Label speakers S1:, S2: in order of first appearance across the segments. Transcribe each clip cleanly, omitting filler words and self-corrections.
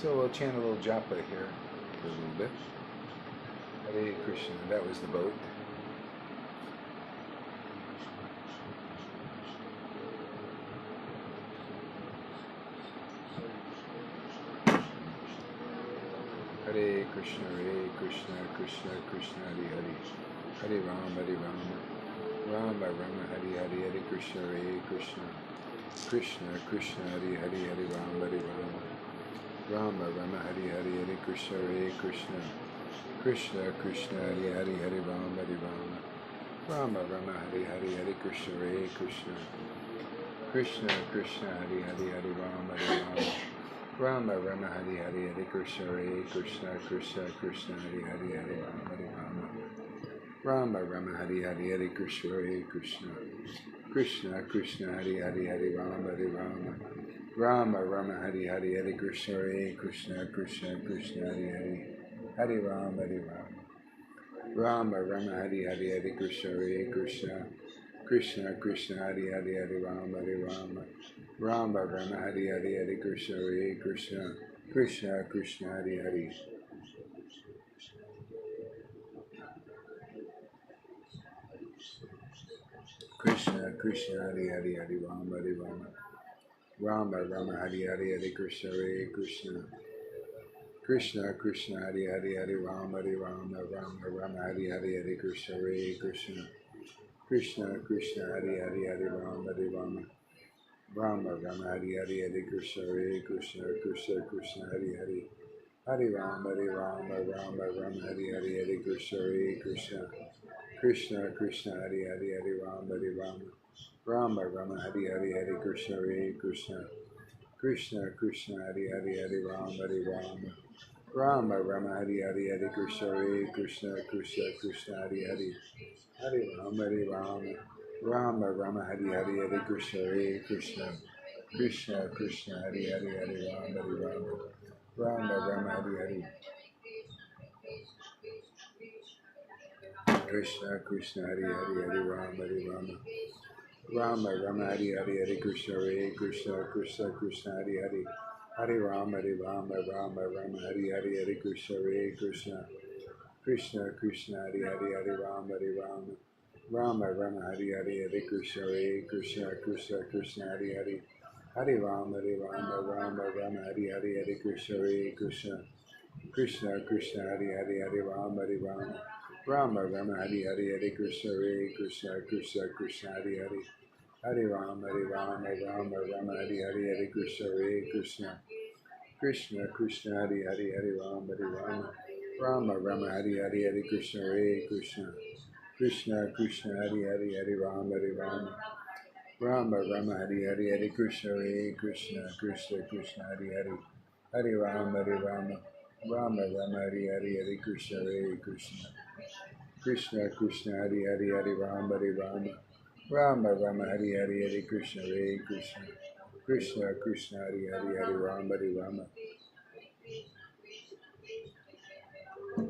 S1: So we'll chant a little japa here for a little bit. Hare Krishna, that was the boat. Hare Krishna, Krishna Krishna, Hare Hare. Hare Rama, Rama Rama, Hare Hare, Hare Krishna, Krishna. Krishna Krishna, Hare Hare, Hare Rama, Rama Rama, Hare Hare, Hare Krishna, Krishna. Krishna Krishna, Hare Hare, Hare Rama, Rama Rama, Hare Hare, Hare Krishna, Krishna. Krishna Krishna, Hare Hare, Hare Rama, Rama Rama, Hare Hare, Hare Krishna, Krishna. Krishna Krishna, Hare Hare, Hare Rama, Rama Rama, Hare Hare, Hare Krishna, Krishna. Krishna Krishna, Hare Hare, Hare Rama, Rama Rama, Hare Hare, Hare Krishna, Krishna. Krishna Krishna, Hare Hare, Hare Rama, Rama Rama, Hare Hare, Hare Krishna, Krishna. Krishna Krishna, Hare Hare, Hare Rama, Rama Rama, Hare Hare, Hare Krishna, Krishna. Krishna Krishna, Hare Hare. Krishna Krishna, Hare Hare, Hare Rama, Rama Rama, Hare Hare, Hare Krishna, Krishna. Krishna Krishna, Hare Hare, Hare Rama, Rama Rama, Hare Hare, Hare Krishna, Krishna. Krishna Krishna, Hare Hare, Hare Rama, Rama Rama, Hare Hare, Hare Krishna, Krishna. Krishna Krishna, Hare Hare, Hare Rama, Rama Rama, Hare Hare, Hare Krishna, Krishna. Krishna Krishna, Hare Hare, Hare Rama, Rama Rama, Hare Hare, Hare Krishna, Krishna. Krishna Krishna, Hare Hare, Hare Rama, Rama Rama, Hare Hare, Hare Krishna, Krishna. Krishna Krishna, Hare Hare, Hare Rama, Rama Rama, Hare Hare, Hare Krishna, Krishna. Krishna Krishna, Hare Hare, Hare Rama, Rama Rama, Hare Hare. Krishna Krishna, Hare Hare, Hare Rama, Rama Rama, Hare Hare, Hare Krishna, Krishna. Krishna Krishna, Hare Hare, Hare Rama, Rama Rama, Hare Hare, Hare Krishna, Krishna. Krishna Krishna, Hare Hare, Hare Rama, Rama Rama, Hare Hare, Hare Krishna, Krishna. Krishna Krishna, Hare Hare, Hare Rama, Rama Rama, Hare Hare, Hare Krishna, Krishna. Krishna Krishna, Hare Hare, Hare Rama, Rama Rama, Hare Hare, Hare Krishna, Krishna. Krishna Krishna, Hare Hare, Hare Rama, Rama Rama, Hare Hare, Hare Krishna, Krishna. Krishna Krishna, Hare Hare, Hare Rama, Rama Rama, Hare Hare, Hare Krishna, Krishna. Krishna Krishna, Hare Hare, Hare Rama, Rama Rama, Hare Hare, Hare Krishna, Krishna. Krishna Krishna, Hare Hare, Hare Rama, Rama Rama, Hare Hare, Hare Krishna, Krishna. Krishna Krishna, Hare Hare, Hare Rama, Rama Rama, Hare Hare, Hare Krishna, Krishna. Krishna Krishna, Hare Hare, Hare Rama,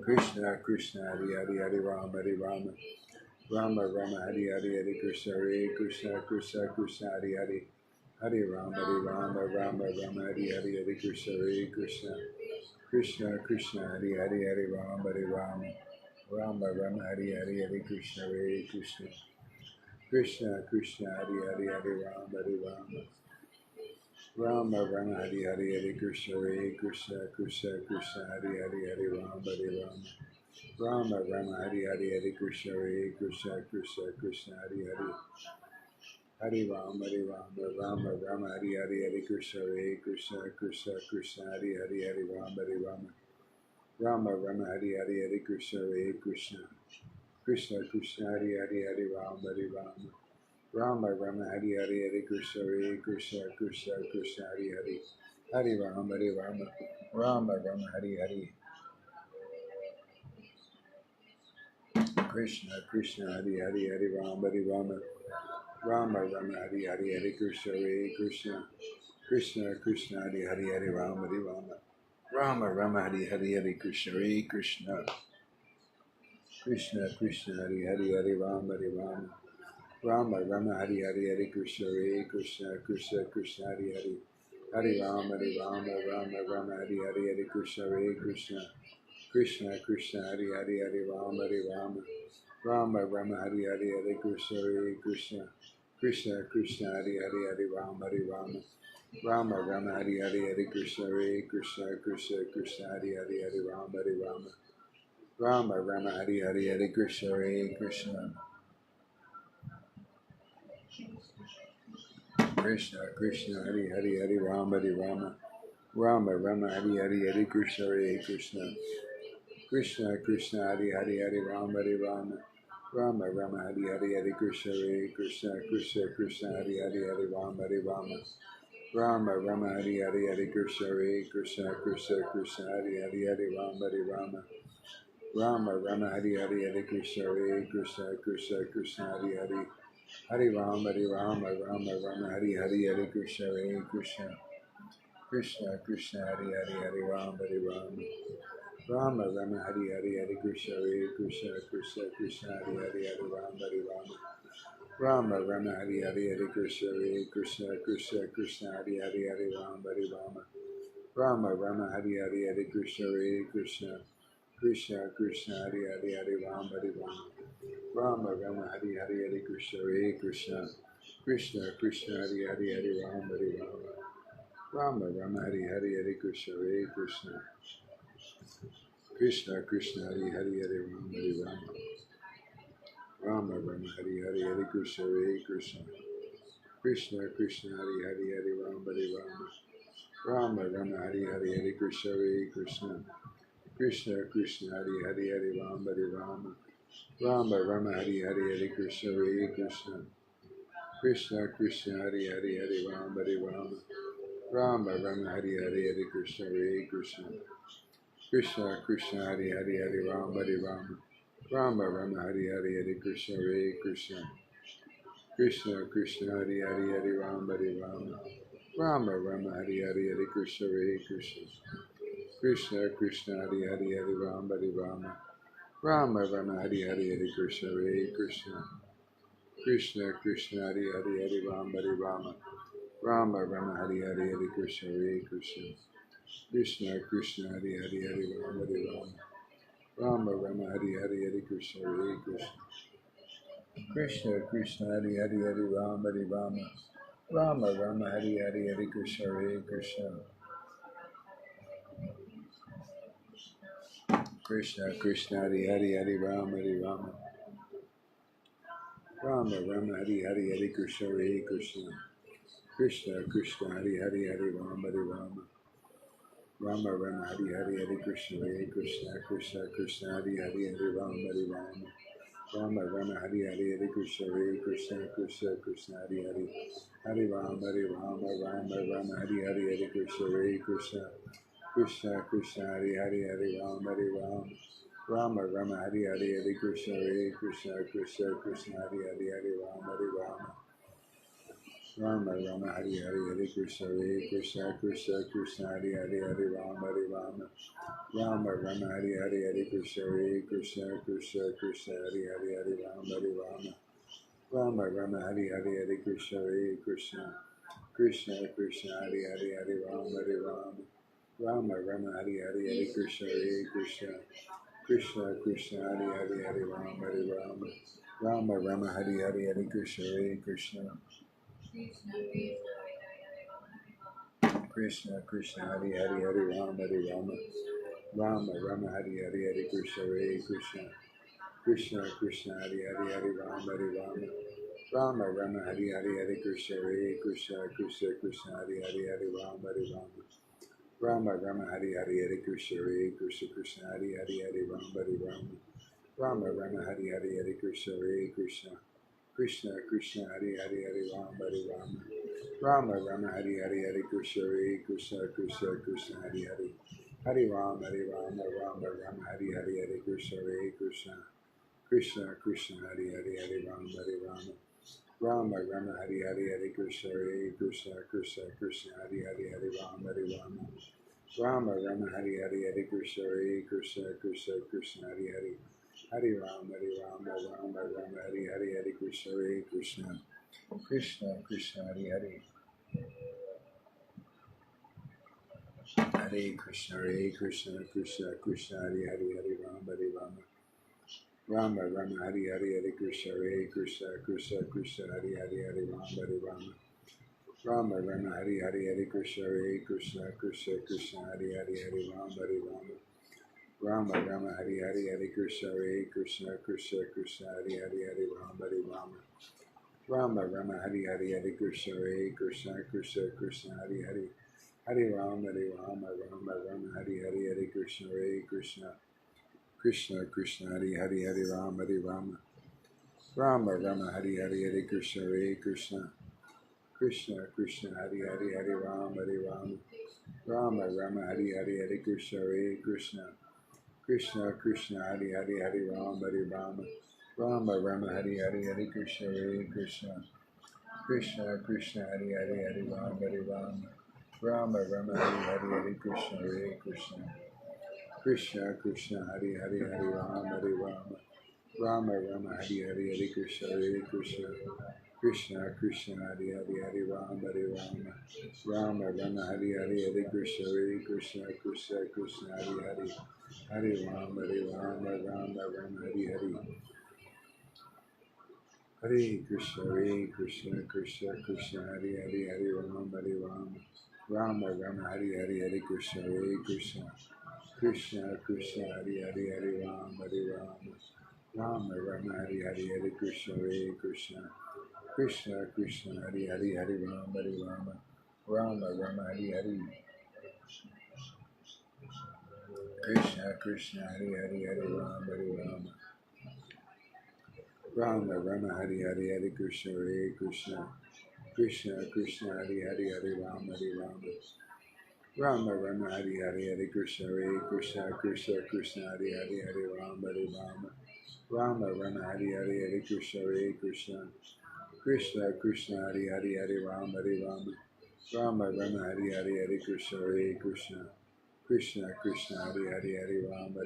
S1: Krishna Krishna, Hare Hare, Hare Rama, Rama Rama, Hare Hare, Hare Krishna, Krishna. Krishna Krishna, Hare Hare, Hare Rama, Rama Rama, Hare Hare, Hare Krishna, Krishna. Krishna Krishna, Hare Hare, Hare Rama, Rama Rama, Hare Hare, Hare Krishna, Krishna. Krishna Krishna, Hare Hare, Hare Rama, Rama Rama, Hare Hare, Hare Krishna, Krishna. Krishna Krishna, Hare Hare, Hare Rama, Rama Rama, Hare Hare, Hare Krishna, Krishna. Krishna Krishna, Hare Hare, Hare Rama, Rama Rama, Hare Hare, Hare Krishna, Krishna. Krishna Krishna, Hare Hare, Hare Rama, Rama Rama, Hare Hare, Hare Krishna, Krishna. Krishna Krishna, Hare Hare, Hare Rama, Rama Rama, Hare Hare, Hare Krishna, Krishna. Krishna Krishna, Hare Hare, Hare Rama, Rama Rama, Hare Hare. Krishna Krishna, Hare Hare, Hare Rama, Rama Rama, Hare Hare, Hare Krishna, Krishna. Krishna Krishna, Hare Hare, Hare Rama, Rama Rama, Hare Hare, Hare Krishna, Krishna. Krishna Krishna, Hare Hare, Hare Rama, Rama Rama, Hare Hare, Hare Krishna, Krishna. Krishna Krishna, Hare Hare, Hare Rama, Rama Rama, Hare Hare, Hare Krishna, Krishna Krishna, Hare Hare, Hare Rama, Rama Rama, Hare Hare, Hare Krishna, Krishna Krishna, Hare Hare, Hare Rama, Rama Rama, Hare Hare, Hare Krishna, Krishna Krishna, Hare Hare, Hare Rama, Rama Rama, Hare Hare, Hare Krishna, Krishna Krishna Krishna, Hare Hare, Hare Rama, Rama Rama, Hare Hare, Hare Krishna, Krishna Krishna, Hare Hare, Hare Rama, Rama Rama, Hare Hare, Hare Krishna, Krishna Krishna, Hare Hare, Hare Rama, Rama Rama, Hare Hare, Hare Krishna, Krishna Krishna, Hare Hare, Hare Rama, Rama Rama, Hare Hare, Hare Krishna, Krishna Krishna, Hare Hare, Hare Rama, Rama Rama, Hare Hare, Hare Krishna, Krishna Krishna, Hare Hare, Hare Rama, Rama Rama, Hare Hare, Hare Krishna, Krishna Krishna, Hare Hare, Hare Rama, Rama Rama, Hare Hare, Hare Krishna, Krishna Krishna, Hare Hare, Hare Rama, Rama Rama, Hare Hare, Hare Krishna, Krishna Krishna, Hare Hare, Hare Rama, Rama Rama, Hare Hare, Hare Krishna, Krishna Krishna, Hare Hare, Hare Rama, Rama Rama, Hare Hare, Hare Krishna, Krishna Krishna, Hare Hare, Hare Rama, Rama Rama, Hare Hare, Hare Krishna, Krishna Krishna, Hare Hare, Hare Rama, Rama Rama, Hare Hare, Hare Krishna, Krishna Krishna, Hare Hare, Hare Rama, Rama Rama, Hare Hare, Hare Krishna, Krishna Krishna, Hare Hare, Hare Rama, Rama Rama, Hare Hare, Hare Krishna, Krishna Krishna, Hare Hare, Hare Rama, Rama Rama, Hare Hare, Hare Krishna, Krishna Krishna, Hare Hare, Hare Rama, Rama Rama, Hare Hare, Hare Krishna, Krishna Krishna, Hare Hare, Hare Rama, Rama Rama, Hare Hare, Hare Krishna, Krishna Krishna, Hare Hare, Hare Rama, Rama Rama, Hare Hare, Hare Krishna, Krishna Krishna, Hare Hare, Hare Rama, Rama Rama, Hare Hare, Hare Krishna, Krishna Krishna, Hare Hare, Hare Rama, Rama Rama, Hare Hare, Hare Krishna, Krishna Krishna, Hare Hare, Hare Rama, Rama Rama, Hare Hare, Hare Krishna, Krishna Krishna, Hare Hare, Hare Rama, Rama Rama, Hare Hare, Hare Krishna, Krishna Krishna, Hare Hare, Hare Rama, Rama Rama, Hare Hare, Hare Krishna, Krishna Krishna, Hare Hare, Hare Rama, Rama Rama, Hare Hare, Hare Krishna, Krishna Krishna, Hare Hare, Hare Rama, Rama Rama, Hare Hare, Hare Krishna, Krishna Krishna, Hare Hare, Hare Rama, Rama Rama, Hare Hare, Hare Krishna, Krishna Hare Hare, Hare Rama, Rama Rama, Hare Hare, Hare Krishna, Krishna Krishna, Hare Hare, Hare Rama, Rama Rama, Hare Hare, Hare Krishna, Krishna Krishna, Hare Hare, Hare Rama, Rama Rama, Hare Hare, Hare Krishna, Krishna Krishna, Hare Hare, Hare Rama, Rama Rama, Hare Hare, Hare Krishna, Krishna Krishna, Hare Hare, Hare Rama, Rama Rama, Hare Hare, Hare Krishna, Krishna Krishna, Hare Hare, Hare Rama, Rama Rama, Hare Hare, Hare Krishna, Krishna Krishna, Hare Hare, Hare Rama, Rama Rama, Hare Hare, Hare Krishna, Krishna Hare Hare, Hare Rama, Rama Rama, Hare Hare, Hare Krishna, Krishna Krishna, Hare Hare, Hare Rama, Rama Rama, Hare Hare, Hare Krishna, Krishna Krishna, Hare Hare, Hare Rama, Rama Rama, Hare Hare, Hare Krishna, Krishna Krishna, Hare Hare, Hare Rama, Rama Rama, Hare Hare, Hare Krishna, Krishna Krishna, Hare Hare, Hare Rama, Rama Rama, Hare Hare, Hare Krishna, Krishna Krishna, Hare Hare, Hare Rama, Rama Rama, Hare Hare, Hare Krishna, Krishna Krishna, Hare Hare, Hare Krishna Krishna Krishna Hare Hare Hare Rama Rama Rama Hare Hare Krishna Krishna Krishna Hare Hare Hare Rama Rama Rama Hare Hare Krishna Krishna Krishna Hare Hare Hare Rama Rama Hare Hare Krishna Krishna Krishna Hare Hare Hare Rama Rama Hare Hare Krishna Krishna Krishna Hare Hare Hare Rama Rama Hare Hare Krishna Krishna Krishna Hare Hare Rama Rama Rama Hare Hare Krishna Krishna Krishna Hare Hare Rama Rama Rama Hare Hare Krishna Krishna Krishna Hare Hare Rama Rama Rama Hare Hare Krishna Krishna Krishna Hare Hare Rama Rama Rama Hare Hare Krishna Krishna Krishna Hare Hare Rama Rama Rama Hare Hare Krishna Krishna Krishna Hare Hare Rama Rama Rama Hare Hare Krishna Krishna Krishna Hare Hare Rama Rama Rama Hare Hare Hare Krishna Krishna Hare Hare Rama Rama Rama Hare Hare Krishna Krishna Krishna Hare Hare Rama Rama Rama Hare Hare Krishna Krishna Krishna Hare Hare Rama Rama Rama Hare Hare Krishna Krishna Hare Hare Rama Rama Rama Hare Hare Krishna Krishna Krishna Hare Hare Rama Rama Rama Hare Hare Krishna Krishna Krishna Hare Hare Rama Rama Rama Hare Hare Krishna Krishna Krishna Hare Hare Rama Rama Rama Hare Hare Krishna Krishna Krishna Hare Hare Rama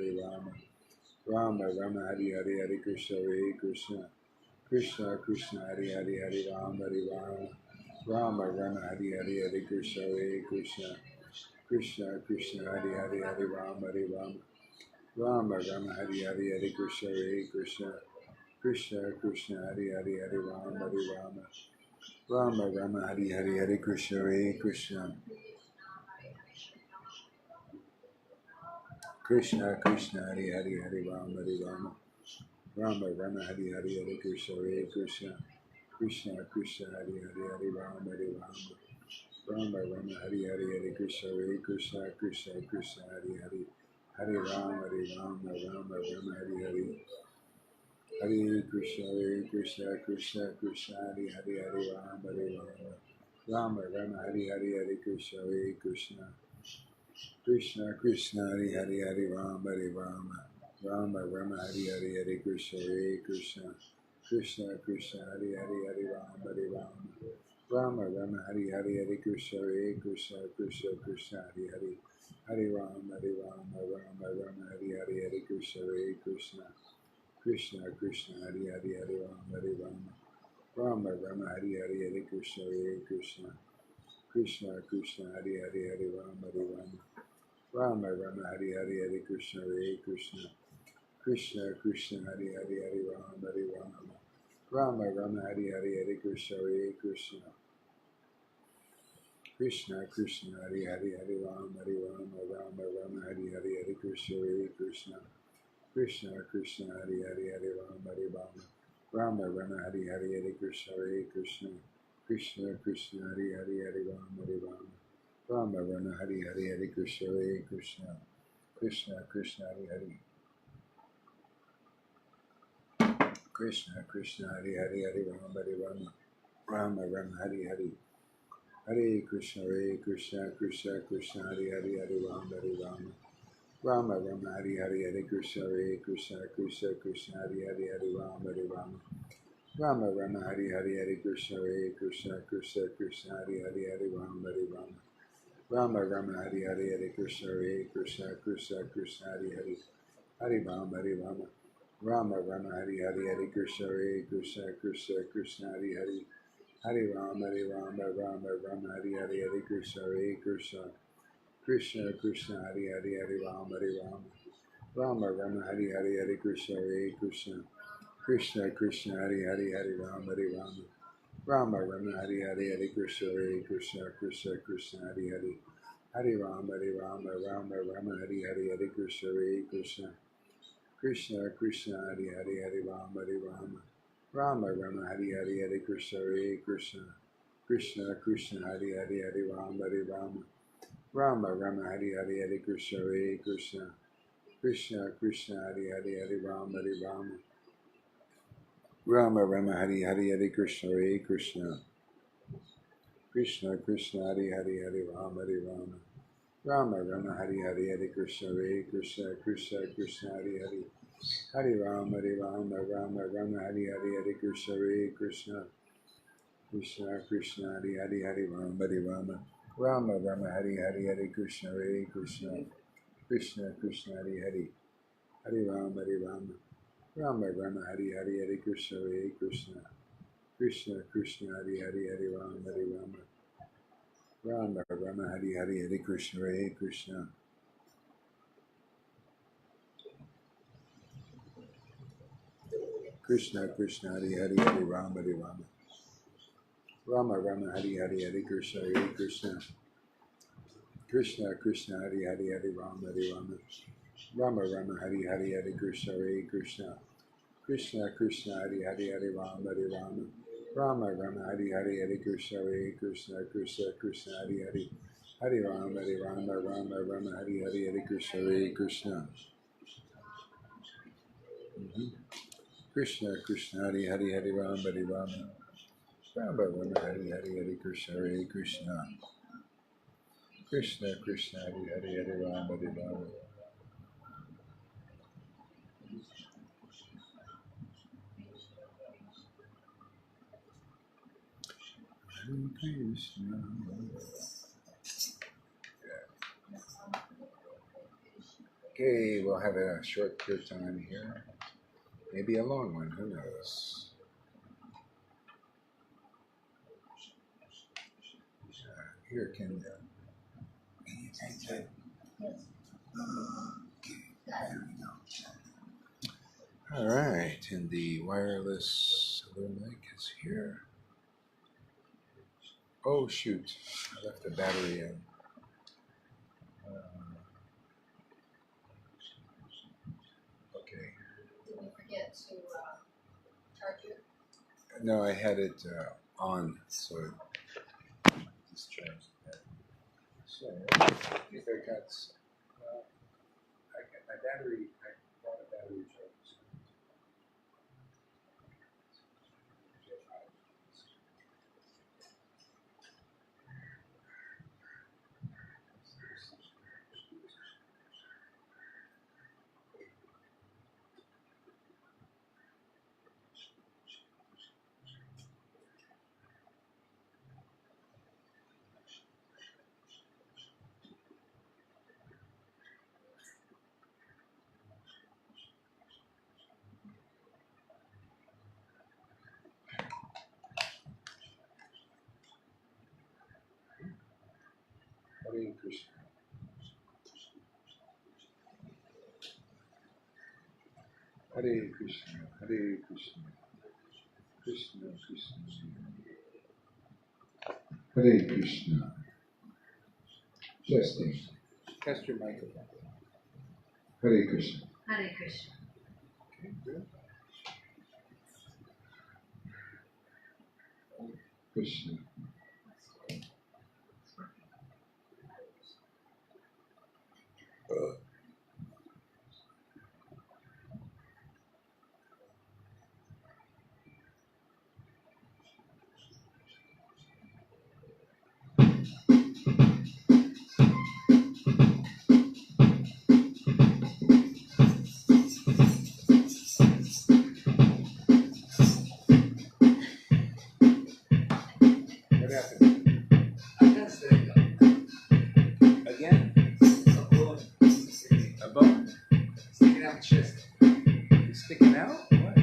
S1: Rama Rama Hare Hare Krishna Krishna Krishna Hare Hare Rama Rama Rama Hare Hare Krishna Krishna Krishna Hare Hare Rama Rama Rama Hare Hare Krishna Krishna Krishna Hare Hare Rama Rama Rama Hare Hare Krishna Krishna Krishna Hare Hare Rama Rama Rama Hare Hare Krishna Krishna Krishna Hare Hare Rama Rama Rama Hare Hare Krishna Krishna Hare Hare Rama Rama Rama Hare Hare Hare Krishna Krishna Hare Hare Rama Rama Rama Hare Hare Krishna Krishna Krishna Hare Hare Rama Rama Rama Hare Hare Krishna Krishna Krishna Hare Hare Rama Rama Rama Hare Hare Krishna Krishna Hare Hare Rama Rama Rama Hare Hare Krishna Krishna Krishna Hare Hare Rama Rama Rama Hare Hare Krishna Krishna Krishna Hare Hare Rama Rama Rama Hare Hare Krishna Krishna Krishna Hare Hare Rama Rama Rama Hare Hare Krishna Krishna Krishna Hare Hare Rama Rama Rama Hare Hare Krishna Krishna Krishna Hare Hare Rama Rama Rama Hare Hare Krishna Krishna Krishna Hare Hare Rama Rama Rama Hare Hare Krishna Krishna Krishna Hare Hare Krishna Krishna Hare Hare Rama Rama Rama Hare Hare Hare Krishna Krishna Hare Hare Rama Rama Rama Hare Hare Krishna Krishna Hare Hare Rama Rama Rama Hare Hare Krishna Krishna Hare Hare Rama Rama Rama Hare Hare Krishna Krishna Hare Hare Hare Rama Rama Rama Hare Hare Krishna Krishna Hare Hare Hare Rama Rama Rama Hare Hare Krishna Krishna Krishna Hari Hari Hari Rama Hari Rama Rama Rama Hari Hari Hari Krishna Hare Krishna Krishna Krishna Hari Hari Hari Rama Hari Rama Rama Rama Hari Hari Hari Krishna Hare Krishna Krishna Krishna Hari Hari Hari Rama Hari Rama Rama Rama Hari Hari Hari Krishna Hare Krishna Krishna Krishna Hari Hari Hari Rama Hari Rama Rama Rama Hari Hari Hari Krishna Hare Krishna Krishna Krishna Hari Hari Hari Rama Hari Rama Rama Rama Hari Hari Hari Krishna Hare Krishna Krishna Krishna Hari Hari Hari Rama Hari Rama Rama Rama Hari Hari Hari Krishna Hare Krishna Krishna Krishna Hari Hari Hari Rama Hari Rama Rama Rama Hari Hari Hari Krishna Hare Krishna Krishna Krishna Hari Hari Hari Rama Hari Rama Rama Rama Hari Hari Hari Krishna Hare Krishna Krishna Krishna Hari Hari Hari Rama Hari Rama Rama Rama Hari Hari Hari Krishna Hare Krishna Krishna Krishna Hari Hari Hari Rama Hari Rama Rama Rama Hari Hari Hari Krishna Hare Krishna Krishna Krishna Hari Hari Hari Rama Hari Rama Rama Rama Hari Hari Hari Krishna Hare Krishna Krishna Krishna Hari Hari Hari Rama Hari Rama Rama Rama Hari Hari Hari Krishna Hare Krishna Krishna Krishna Hari Hari Hari Rama Hari Rama Rama Rama Hari Hari Hari Krishna Hare Krishna Krishna Krishna Hari Hari Hari Rama Hari Rama Rama Rama Hari Hari Hari Krishna Hare Krishna Krishna Krishna Hari Hari Hari Rama Hari Rama Rama Rama Hari Hari Hari Krishna Hare Krishna Krishna Krishna Hari Hari Hari Rama Hari Rama Rama Rama Hari Hari Hari Krishna Hare Krishna Krishna Krishna Hari Hari Hari Rama Hari Rama Krishna. Okay, we'll have a short kirtan here. Maybe a long one, who knows? Here, can you take that? Yes. Okay, there we go. All right, and the wireless mic is here. Oh shoot, I left the battery in. Okay.
S2: Did you forget to charge it?
S1: No, I had it on, so it discharged that. So, I think I got my battery, I bought a battery charger. Hare Krishna. Hare Krishna, Hare Krishna, Krishna Krishna, Hare Krishna. Testing. Test your microphone. Hare Krishna.
S2: Hare Krishna.
S1: Okay, good. Krishna. What happened? Again? A bone? Sticking out the chest. It's sticking out? What?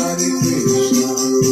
S1: Hare Krishna,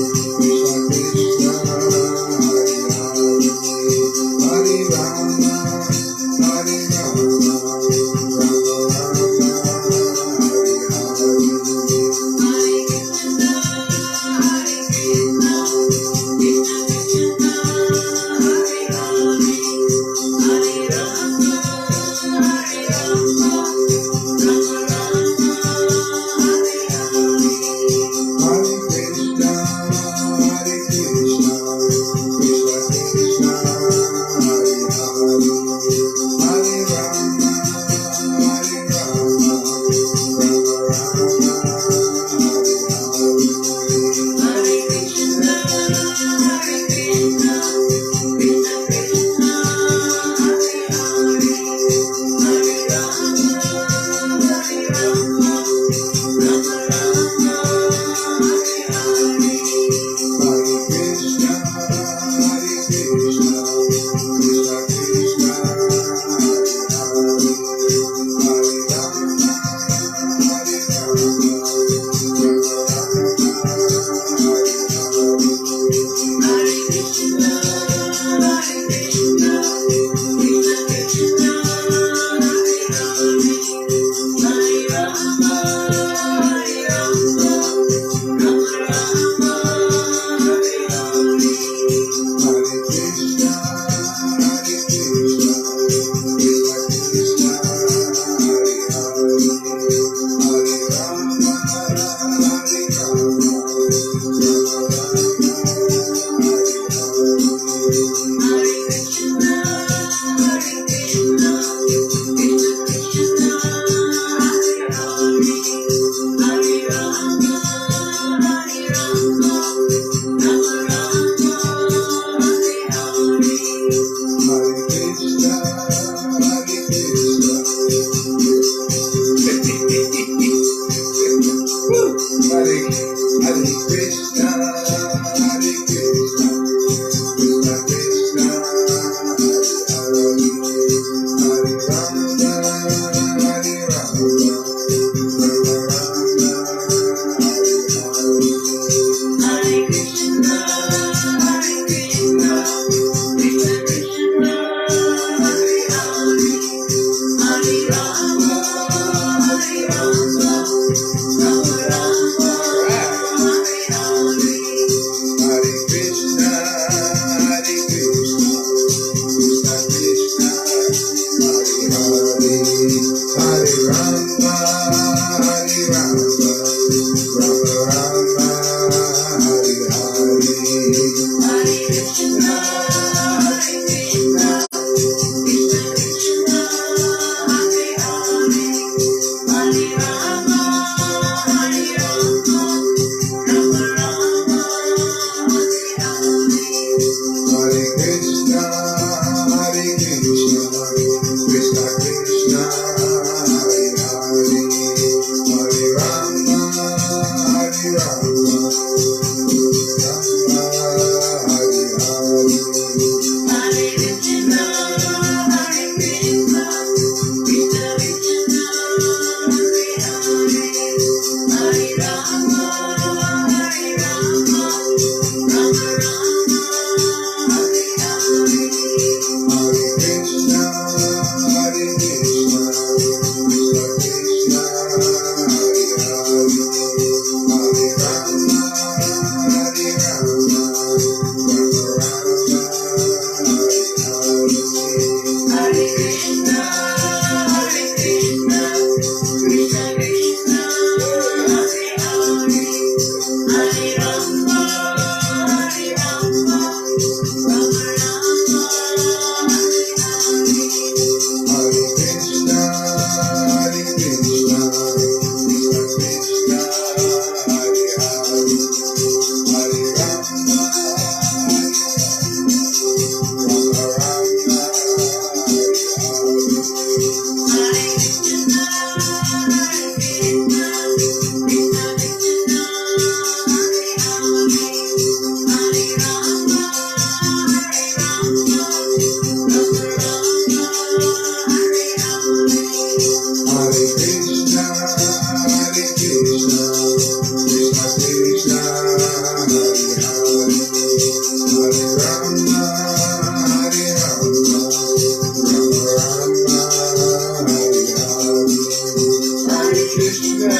S3: Krishna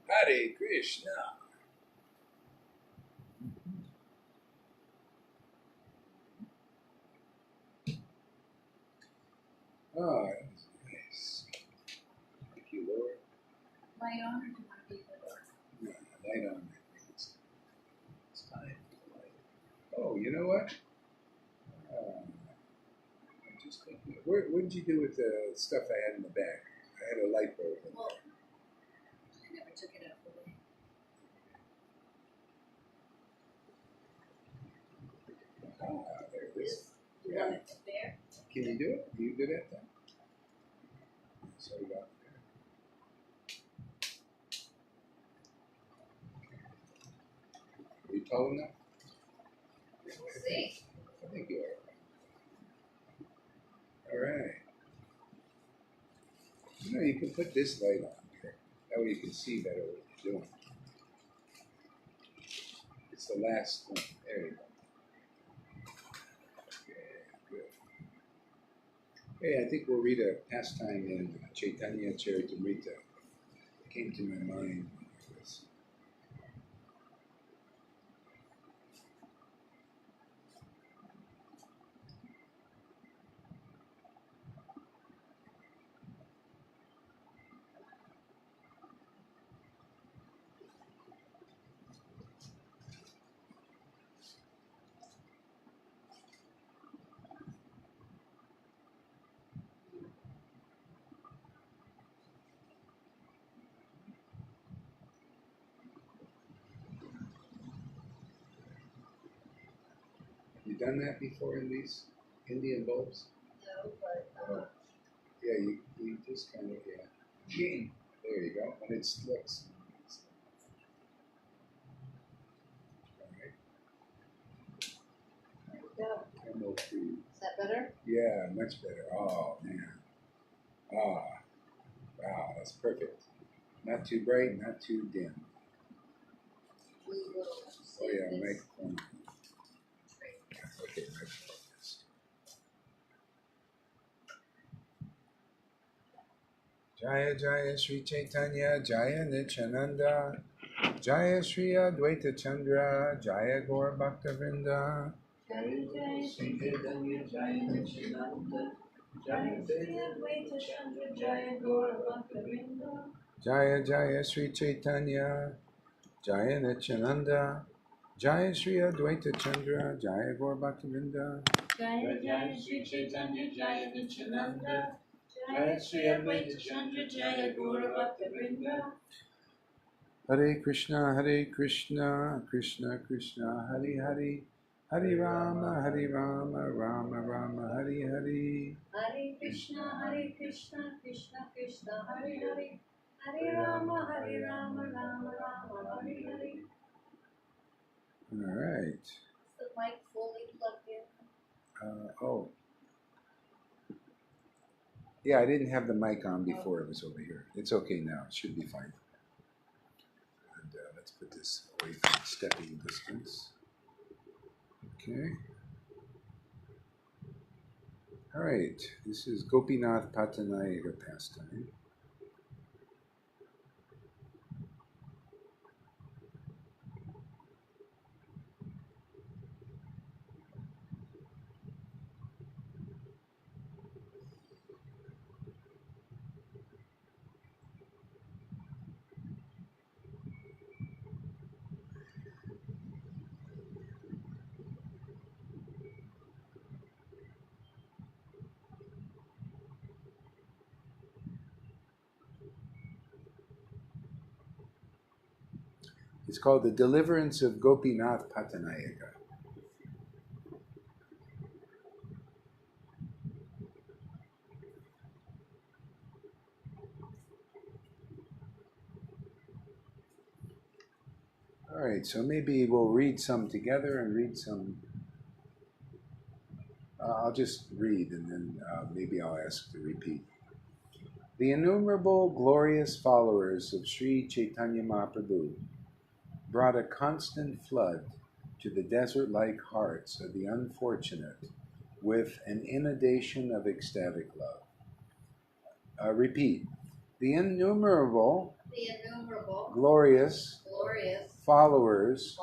S1: Hare Krishna. Oh, that was nice. Thank you, Lord.
S2: Light on or do you want to be the door?
S1: No, light on. I think it's time for the light. Oh, you know what? I'm just thinking, what did you do with the stuff I had in the back? I had a light bulb in
S2: Well,
S1: there.
S2: I never took it out the way.
S1: Ah, there it is.
S2: This, the
S1: Yeah.
S2: one that's there.
S1: Can you do it? Can you do that then? So we got there. Are you tall enough?
S2: We'll see.
S1: I think you are. All right. You know, you can put this light on here. That way you can see better what you're doing. It's the last one. There you go. Yeah, good. Hey, I think we'll read a pastime in Caitanya-caritāmṛta. It came to my mind. You done that before in these Indian bulbs?
S2: No, but
S1: Oh. Yeah, you just kind of, yeah. There you go. And it looks. All right.
S2: there we go.
S1: MO2.
S2: Is that better?
S1: Yeah, much better. Oh, man. Ah, wow, that's perfect. Not too bright, not too dim.
S2: We will
S1: Oh,
S2: save
S1: yeah,
S2: this.
S1: microphone.
S2: Great.
S1: Okay, microphone. Jaya Jaya Sri Chaitanya Jaya Nityananda Jaya Sri Advaita Chandra Jaya Gaur Bhaktavinda
S3: Jaya Jaya Sri Chaitanya Jaya Nityananda Jaya Sri Advaita Chandra Jaya Gaura Bhaktavinda
S1: Jaya Jaya Sri Chaitanya Jaya Nityananda, Jaya Sri Advaita Chandra, Jaya Gaur Bhaktivinda.
S3: Jaya Jaya Shri Chaitanya Jaya Nityananda, Jaya Shri Advaita Chandra, Jaya Gaura Bhaktivinoda.
S1: Hare Krishna, Krishna Krishna, Hare Hare, Hare Rama, Rama Rama, Hare Hare.
S2: Hare Krishna, Krishna Krishna, Hare Hare, Hare Rama, Rama Rama, Hare Hare.
S1: All right.
S2: Is the mic fully plugged in?
S1: Oh. Yeah, I didn't have the mic on before it was over here. It's okay now. It should be fine. And let's put this away from stepping distance. Okay. All right. This is Gopinath Pattanayaga pastime. It's called The Deliverance of Gopinath Pattanayaga. All right, so maybe we'll read some together and read some. I'll just read and then maybe I'll ask to repeat. The innumerable glorious followers of Sri Caitanya-caritāmṛta brought a constant flood to the desert-like hearts of the unfortunate with an inundation of ecstatic love. Repeat. The innumerable glorious followers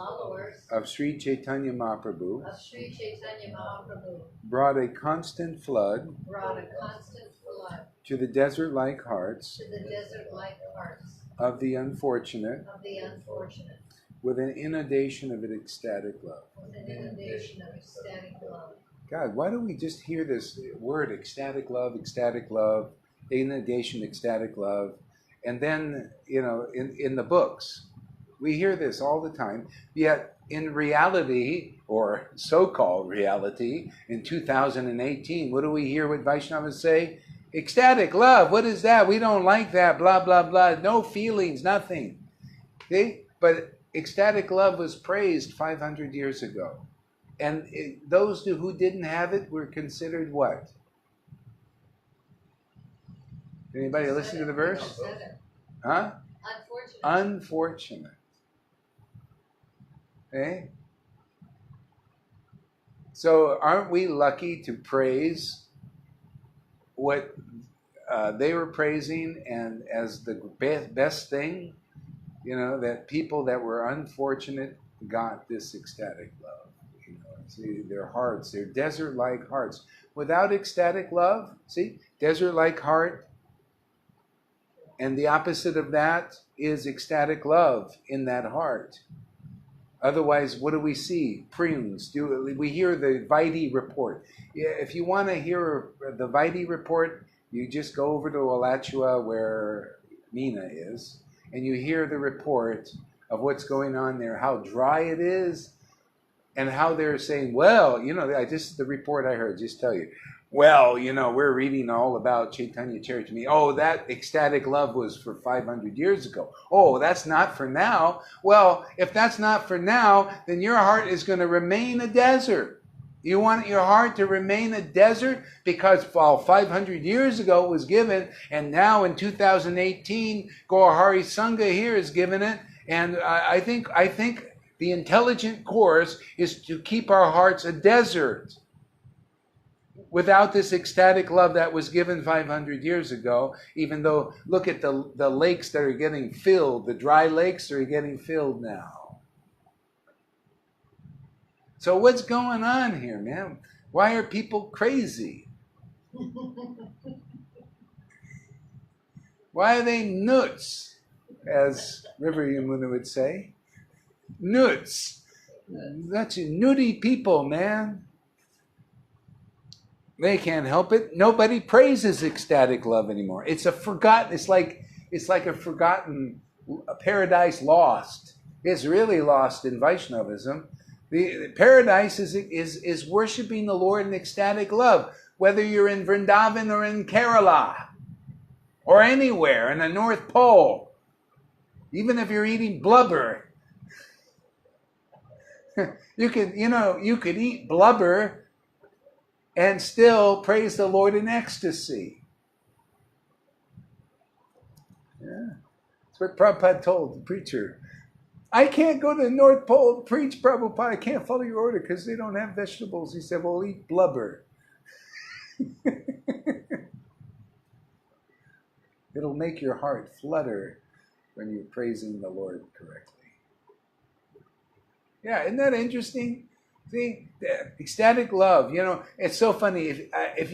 S1: of Sri Caitanya-caritāmṛta brought a constant flood to the desert-like hearts of the unfortunate with an inundation of an ecstatic love. God, why don't we just hear this word, ecstatic love, inundation, ecstatic love, and then, in the books, we hear this all the time, yet in reality, or so-called reality, in 2018, what do we hear what Vaishnavas say? Ecstatic love, what is that? We don't like that, blah, blah, blah, no feelings, nothing. Okay? But ecstatic love was praised 500 years ago. And those who didn't have it were considered what? Anybody listen to the verse? Huh? Unfortunate. Okay? So aren't we lucky to praise what they were praising and as the best thing? That people that were unfortunate got this ecstatic love. See, their hearts, their desert-like hearts. Without ecstatic love, see, desert-like heart, and the opposite of that is ecstatic love in that heart. Otherwise, what do we see? Prunes. We hear the Vedic report. If you want to hear the Vedic report, you just go over to Alachua where Meena is, and you hear the report of what's going on there, how dry it is, and how they're saying, well, this is the report I heard, just tell you. Well, we're reading all about Caitanya-caritāmṛta. Oh, that ecstatic love was for 500 years ago. Oh, that's not for now. Well, if that's not for now, then your heart is going to remain a desert. You want your heart to remain a desert because 500 years ago it was given, and now in 2018, Gaurahari Sangha here is given it. And I think the intelligent course is to keep our hearts a desert without this ecstatic love that was given 500 years ago, even though, look at the lakes that are getting filled, the dry lakes are getting filled now. So what's going on here, man? Why are people crazy? Why are they nuts, as River Yamuna would say? Nuts. That's nutty people, man. They can't help it. Nobody praises ecstatic love anymore. It's a forgotten. It's like a forgotten paradise lost. It's really lost in Vaishnavism. The paradise is worshiping the Lord in ecstatic love, whether you're in Vrindavan or in Kerala or anywhere in the North Pole, even if you're eating blubber. You could eat blubber and still praise the Lord in ecstasy. Yeah. That's what Prabhupada told the preacher. I can't go to the North Pole to preach, Prabhupada. I can't follow your order because they don't have vegetables. He said, well, eat blubber. It'll make your heart flutter when you're praising the Lord correctly. Yeah, isn't that interesting? See, ecstatic love. It's so funny. If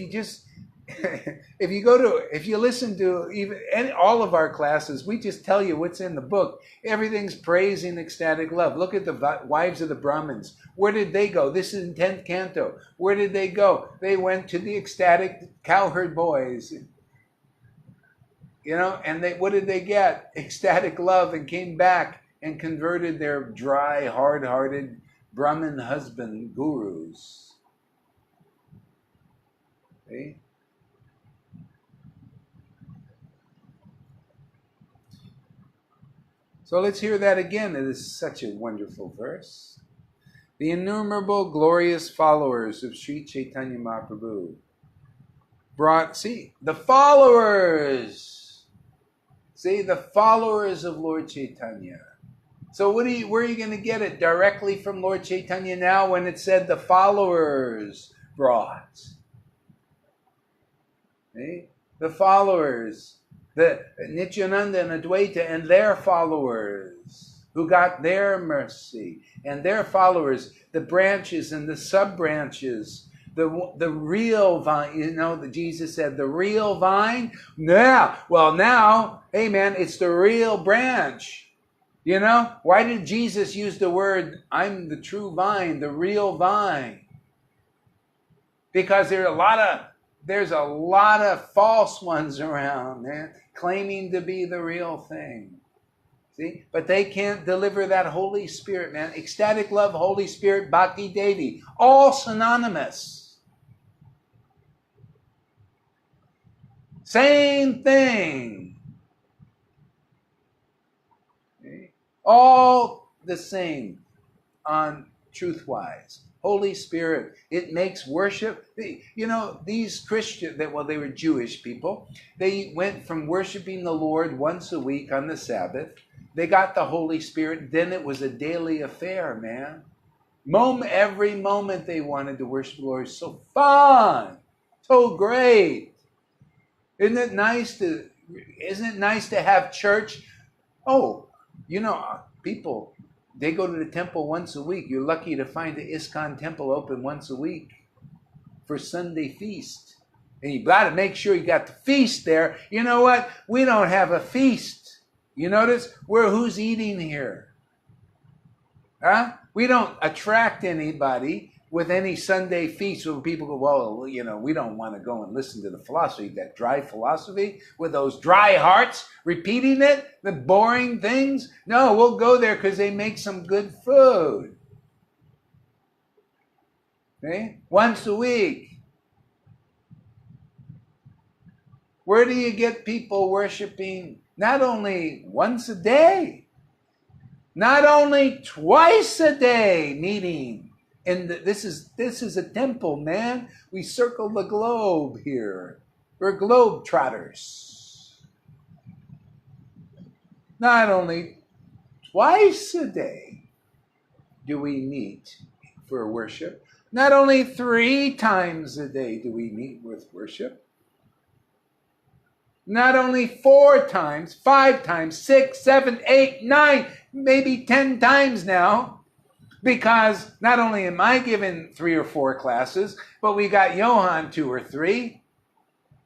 S1: you listen to all of our classes, we just tell you what's in the book. Everything's praising ecstatic love. Look at the wives of the Brahmins. Where did they go? This is in 10th canto. Where did they go? They went to the ecstatic cowherd boys. And what did they get? Ecstatic love, and came back and converted their dry, hard-hearted Brahmin husband gurus. See? So let's hear that again. It is such a wonderful verse. The innumerable glorious followers of Sri Chaitanya Mahaprabhu the followers. See, the followers of Lord Chaitanya. So where are you going to get it? Directly from Lord Chaitanya now when it said the followers brought. See? The followers. The Nityananda and Advaita and their followers who got their mercy, and their followers, the branches and the sub-branches, the real vine, Jesus said, the real vine. Now, hey man, it's the real branch. Why did Jesus use the word, I'm the true vine, the real vine? Because there's a lot of false ones around, man, claiming to be the real thing. See? But they can't deliver that Holy Spirit, man. Ecstatic love, Holy Spirit, Bhakti Devi, all synonymous. Same thing. See? All the same on truth-wise. Holy Spirit, it makes worship. These Christians, they were Jewish people. They went from worshiping the Lord once a week on the Sabbath. They got the Holy Spirit. Then it was a daily affair, man. Every moment they wanted to worship the Lord. So fun. So great. Isn't it nice to have church? People, they go to the temple once a week. You're lucky to find the ISKCON temple open once a week for Sunday feast. And you got to make sure you got the feast there. You know what? We don't have a feast. You notice? Who's eating here? Huh? We don't attract anybody with any Sunday feast where people go, well, we don't want to go and listen to the philosophy, that dry philosophy with those dry hearts repeating it, the boring things. No, we'll go there because they make some good food. Okay? Once a week. Where do you get people worshiping not only once a day, not only twice a day meeting? And this is a temple, man. We circle the globe here. We're globe trotters. Not only twice a day do we meet for worship. Not only 3 times a day do we meet with worship. Not only 4 times, 5 times, 6, 7, 8, 9, maybe 10 times now. Because not only am I given 3 or 4 classes, but we got Johan 2 or 3.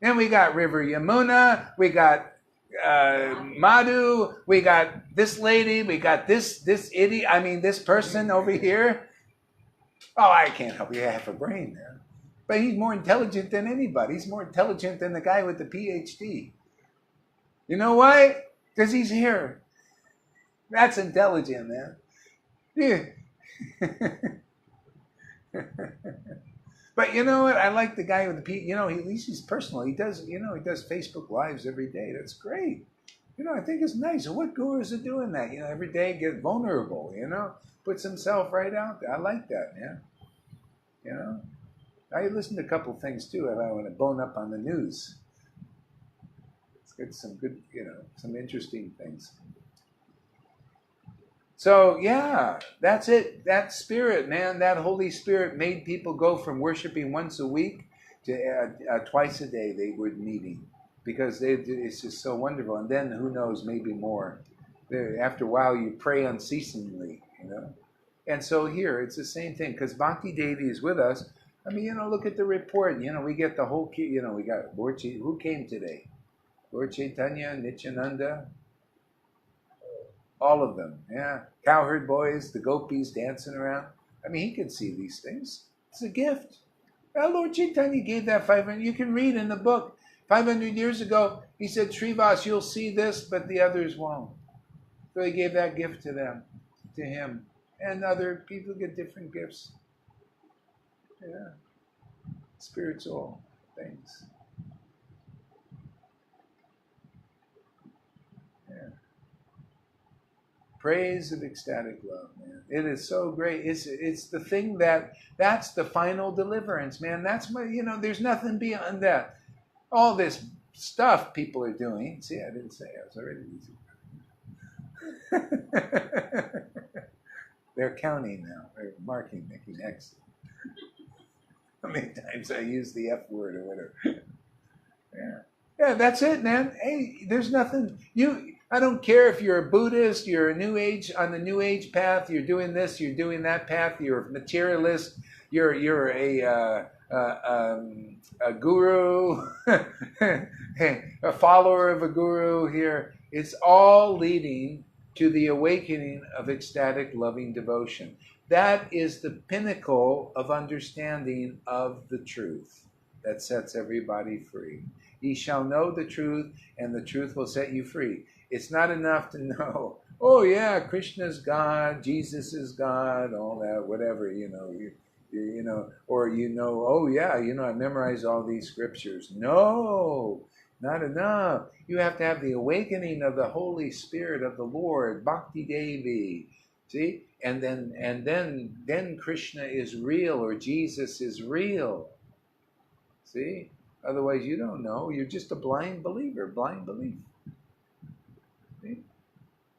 S1: And we got River Yamuna. We got Madhu, we got this lady, we got this idiot, this person over here. Oh, I can't help you, I have a brain, man. But he's more intelligent than anybody. He's more intelligent than the guy with the PhD. You know why? Because he's here. That's intelligent, man. Yeah. But you know what? I like the guy with the P. At least he's personal. He does. He does Facebook Lives every day. That's great. I think it's nice. What gurus are doing that? Every day get vulnerable. Puts himself right out there. I like that, man. I listened to a couple things too. I want to bone up on the news. It's got some good, some interesting things. So yeah, that's it. That spirit, man, that Holy Spirit made people go from worshiping once a week to twice a day they were meeting, because it's just so wonderful. And then who knows, maybe more. After a while, you pray unceasingly, And so here, it's the same thing, because Bhakti Devi is with us. Look at the report. We get the whole, we got Lord who came today? Lord Chaitanya, Nityananda, all of them, yeah. Cowherd boys, the gopis dancing around. He can see these things. It's a gift. Well, Lord Chaitanya gave that 500. You can read in the book. 500 years ago, he said, Srivas, you'll see this, but the others won't. So he gave that gift to them, to him. And other people get different gifts. Yeah. Spiritual things. Yeah. Praise of ecstatic love, man. It is so great. It's the thing that's the final deliverance, man. That's what, there's nothing beyond that. All this stuff people are doing. See, I didn't say, I was already They're counting now. They're marking, making X. How many times I use the F word or whatever. Yeah, that's it, man. Hey, there's nothing. I don't care if you're a Buddhist, you're a New Age, on the New Age path, you're doing this, you're doing that path, you're a materialist, you're a guru, a follower of a guru here. It's all leading to the awakening of ecstatic loving devotion. That is the pinnacle of understanding of the truth that sets everybody free. Ye shall know the truth, and the truth will set you free. It's not enough to know, oh yeah, Krishna's God, Jesus is God, all that, whatever, or oh yeah, I memorized all these scriptures. No, not enough. You have to have the awakening of the Holy Spirit of the Lord, Bhakti Devi. See? And then Krishna is real, or Jesus is real. See? Otherwise you don't know. You're just a blind believer, blind belief. See?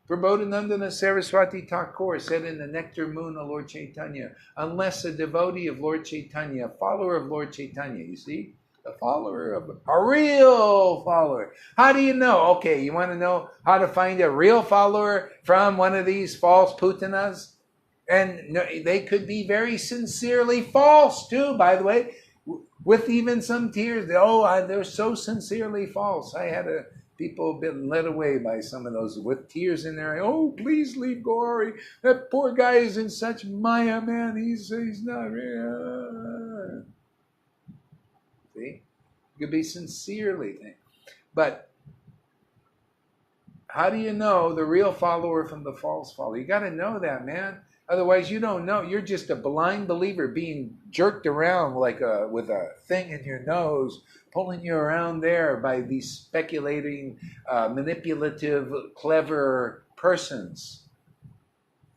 S1: Prabodhanandana Saraswati Thakur said in the Nectar Moon of Lord Chaitanya, unless a devotee of Lord Chaitanya, a follower of Lord Chaitanya, you see? A follower of a real follower. How do you know? Okay, you want to know how to find a real follower from one of these false putanas? And they could be very sincerely false too, by the way, with even some tears. They're so sincerely false. I had people been led away by some of those with tears in their eyes. Oh, please leave Gaurahari. That poor guy is in such maya, man. He's not real. See? You could be sincerely. But how do you know the real follower from the false follower? You got to know that, man. Otherwise, you don't know. You're just a blind believer being jerked around like with a thing in your nose, pulling you around there by these speculating, manipulative, clever persons.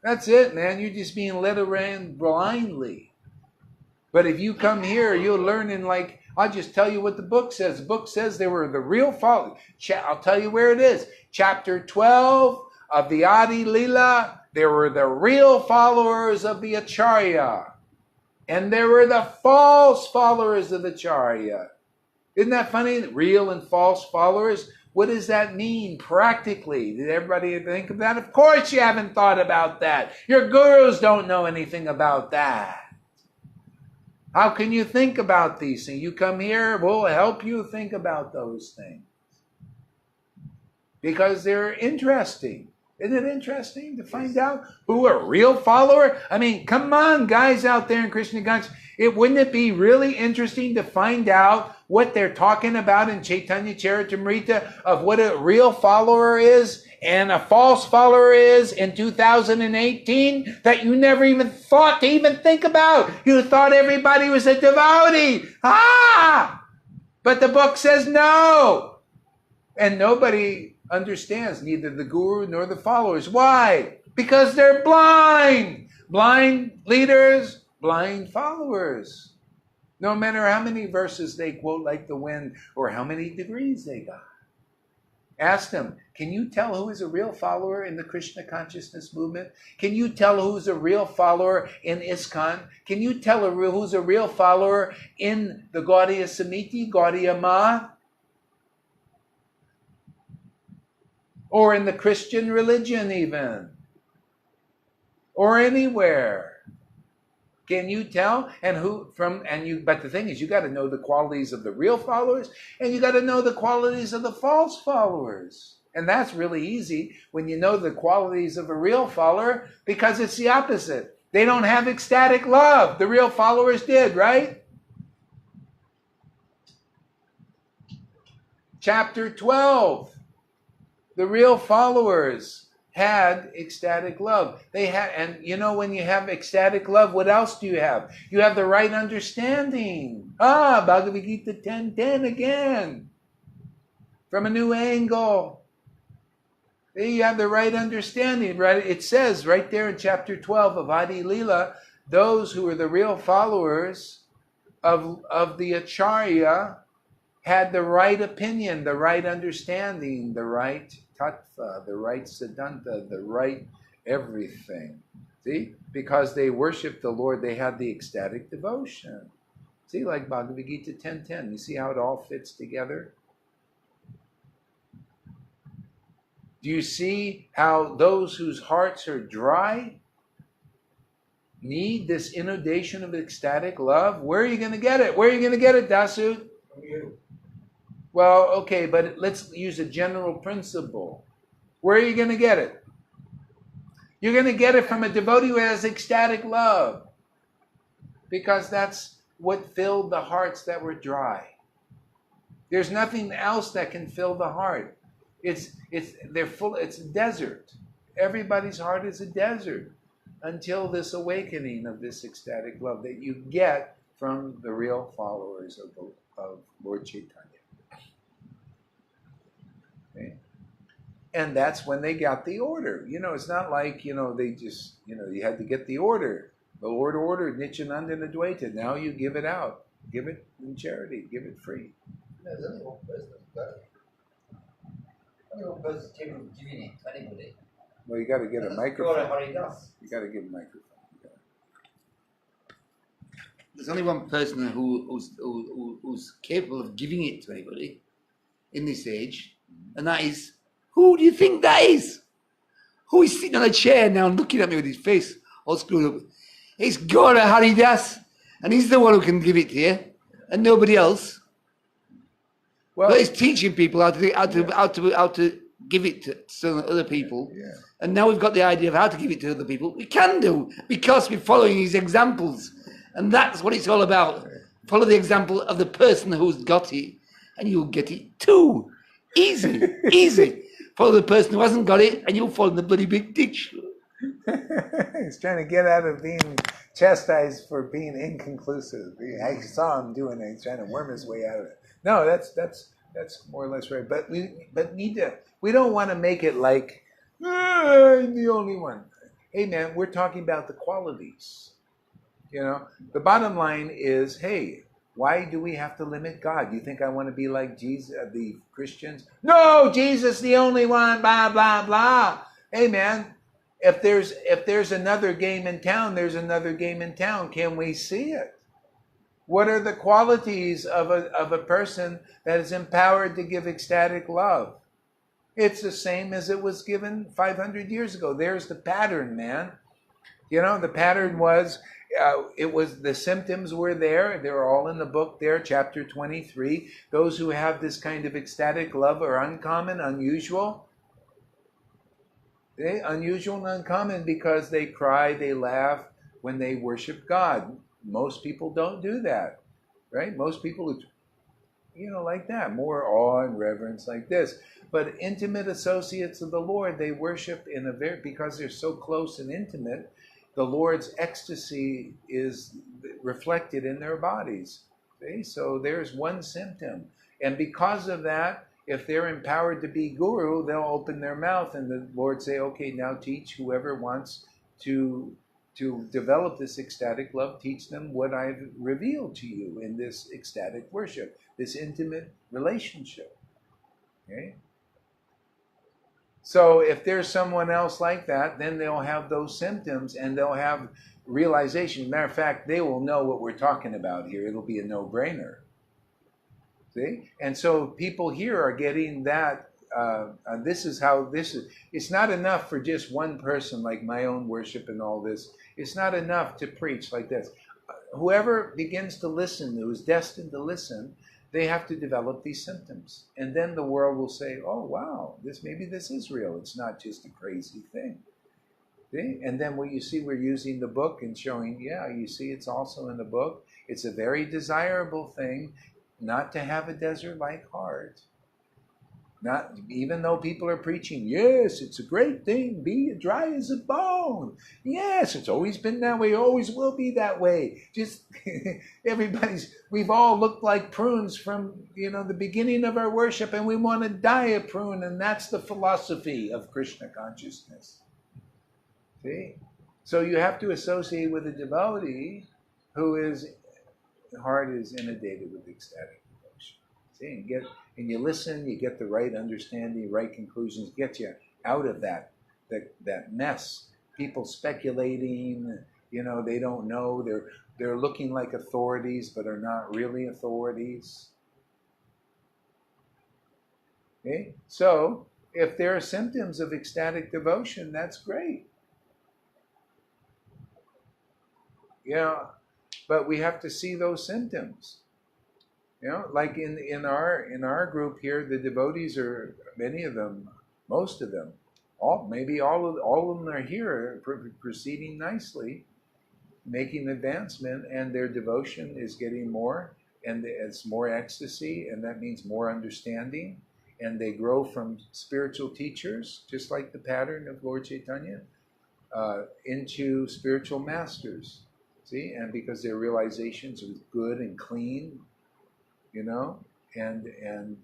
S1: That's it, man. You're just being led around blindly. But if you come here, you'll learn I'll just tell you what the book says. The book says they were the real followers. I'll tell you where it is. Chapter 12 of the Adi Lila. There were the real followers of the Acharya. And there were the false followers of the Acharya. Isn't that funny? Real and false followers. What does that mean practically? Did everybody think of that? Of course you haven't thought about that. Your gurus don't know anything about that. How can you think about these things? You come here, we'll help you think about those things. because they're interesting. Isn't it interesting to find out who a real follower? I mean, come on, guys out there in Krishna consciousness. Wouldn't it be really interesting to find out what they're talking about in Caitanya-caritāmṛta of what a real follower is and a false follower is in 2018 that you never even thought to even think about? You thought everybody was a devotee. But the book says no. And nobody understands, neither the guru nor the followers. Why? Because they're blind. Blind leaders, blind followers. No matter how many verses they quote like the wind or how many degrees they got. Ask them, can you tell who is a real follower in the Krishna consciousness movement? Can you tell who's a real follower in ISKCON? Can you tell who's a real follower in the Gaudiya Samiti, Gaudiya Ma? Or in the Christian religion even? Or anywhere? Can you tell? But the thing is, you got to know the qualities of the real followers, and you got to know the qualities of the false followers. And that's really easy when you know the qualities of a real follower, because it's the opposite. They don't have ecstatic love. The real followers did, right? Chapter 12. The real followers had ecstatic love. And when you have ecstatic love, what else do you have? You have the right understanding. Bhagavad-Gita 10:10 again. From a new angle. There you have the right understanding, right? It says right there in chapter 12 of Adi Leela, those who are the real followers of the Acharya had the right opinion, the right understanding, the right tattva, the right siddhanta, the right everything. See? Because they worshiped the Lord, they had the ecstatic devotion. See, like Bhagavad-Gita 10:10. You see how it all fits together? Do you see how those whose hearts are dry need this inundation of ecstatic love? Where are you going to get it? Where are you going to get it, Dasu?
S3: From you.
S1: Well, okay, but let's use a general principle. Where are you going to get it? You're going to get it from a devotee who has ecstatic love, because that's what filled the hearts that were dry. There's nothing else that can fill the heart. It's a desert. Everybody's heart is a desert until this awakening of this ecstatic love that you get from the real followers of Lord Chaitanya. Okay? And that's when they got the order. It's not like, they just, you had to get the order. The Lord ordered Nityananda and Advaita. Now you give it out. Give it in charity. Give it free.
S4: There's only one person who's got it. Only one person capable of giving it to anybody.
S1: Well, you got to get a microphone.
S4: Gaurahari does.
S1: You got to get a microphone.
S4: There's only one person who's capable of giving it to anybody in this age, and that is, who do you think that is? Who is sitting on a chair now and looking at me with his face all screwed up? It's Gaurahari Das, and he's the one who can give it to you, and nobody else. Well, but he's teaching people how to give it to some other people.
S1: Yeah.
S4: And now we've got the idea of how to give it to other people. We can do, because we're following his examples. And that's what it's all about. Follow the example of the person who's got it, and you'll get it too. Easy, easy. Follow the person who hasn't got it, and you'll fall in the bloody big ditch.
S1: He's trying to get out of being chastised for being inconclusive. I saw him doing it. He's trying to worm his way out of it. No, that's more or less right. But we don't want to make it like, I'm the only one. Hey man, we're talking about the qualities. The bottom line is, hey, why do we have to limit God? You think I want to be like Jesus, the Christians? No, Jesus the only one, blah, blah, blah. Hey man, if there's another game in town, there's another game in town. Can we see it? What are the qualities of a person that is empowered to give ecstatic love? It's the same as it was given 500 years ago. There's the pattern, man. The pattern was, the symptoms were there. They're all in the book there, chapter 23. Those who have this kind of ecstatic love are uncommon, unusual. Unusual and uncommon because they cry, they laugh when they worship God. Most people don't do that, right? Most people, like that, more awe and reverence like this. But intimate associates of the Lord, they worship in a because they're so close and intimate, the Lord's ecstasy is reflected in their bodies. See? So there's one symptom. And because of that, if they're empowered to be guru, they'll open their mouth and the Lord say, okay, now teach whoever wants to develop this ecstatic love, teach them what I've revealed to you in this ecstatic worship, this intimate relationship. Okay? So if there's someone else like that, then they'll have those symptoms and they'll have realization. Matter of fact, they will know what we're talking about here. It'll be a no-brainer. See? And so people here are getting that. This is how this is. It's not enough for just one person like my own worship and all this. It's not enough to preach like this. Whoever begins to listen, who is destined to listen, they have to develop these symptoms. And then the world will say, oh, wow, maybe this is real. It's not just a crazy thing. See? And then what you see, we're using the book and showing, yeah, you see it's also in the book. It's a very desirable thing not to have a desert-like heart. Not even though people are preaching, yes, it's a great thing, be dry as a bone. Yes, it's always been that way, always will be that way. Just we've all looked like prunes from the beginning of our worship, and we want to dye a prune, and that's the philosophy of Krishna consciousness. See? So you have to associate with a devotee whose heart is inundated with ecstatic devotion. See, and you listen, you get the right understanding, right conclusions, get you out of that mess. People speculating, they don't know, they're looking like authorities, but are not really authorities. Okay? So, if there are symptoms of ecstatic devotion, that's great. But we have to see those symptoms. Like in our group here, the devotees are, many of them, most of them, maybe all of them are here, proceeding nicely, making advancement, and their devotion is getting more, and it's more ecstasy, and that means more understanding, and they grow from spiritual teachers, just like the pattern of Lord Chaitanya, into spiritual masters. See, and because their realizations are good and clean, and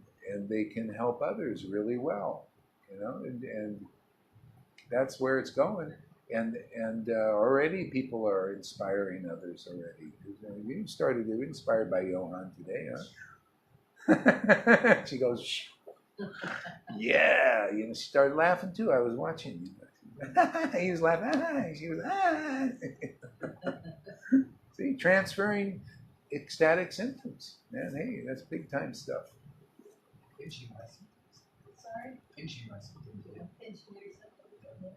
S1: they can help others really well, and that's where it's going. And already people are inspiring others already. We started inspired by Johan today, huh? She goes, shh. Yeah, she started laughing too. I was watching. He was laughing. She was. See, transferring ecstatic symptoms. Man, hey, that's big time stuff.
S3: Pinching my symptoms.
S2: Sorry?
S3: Pinching my symptoms. Yeah.
S2: Pinching your symptoms.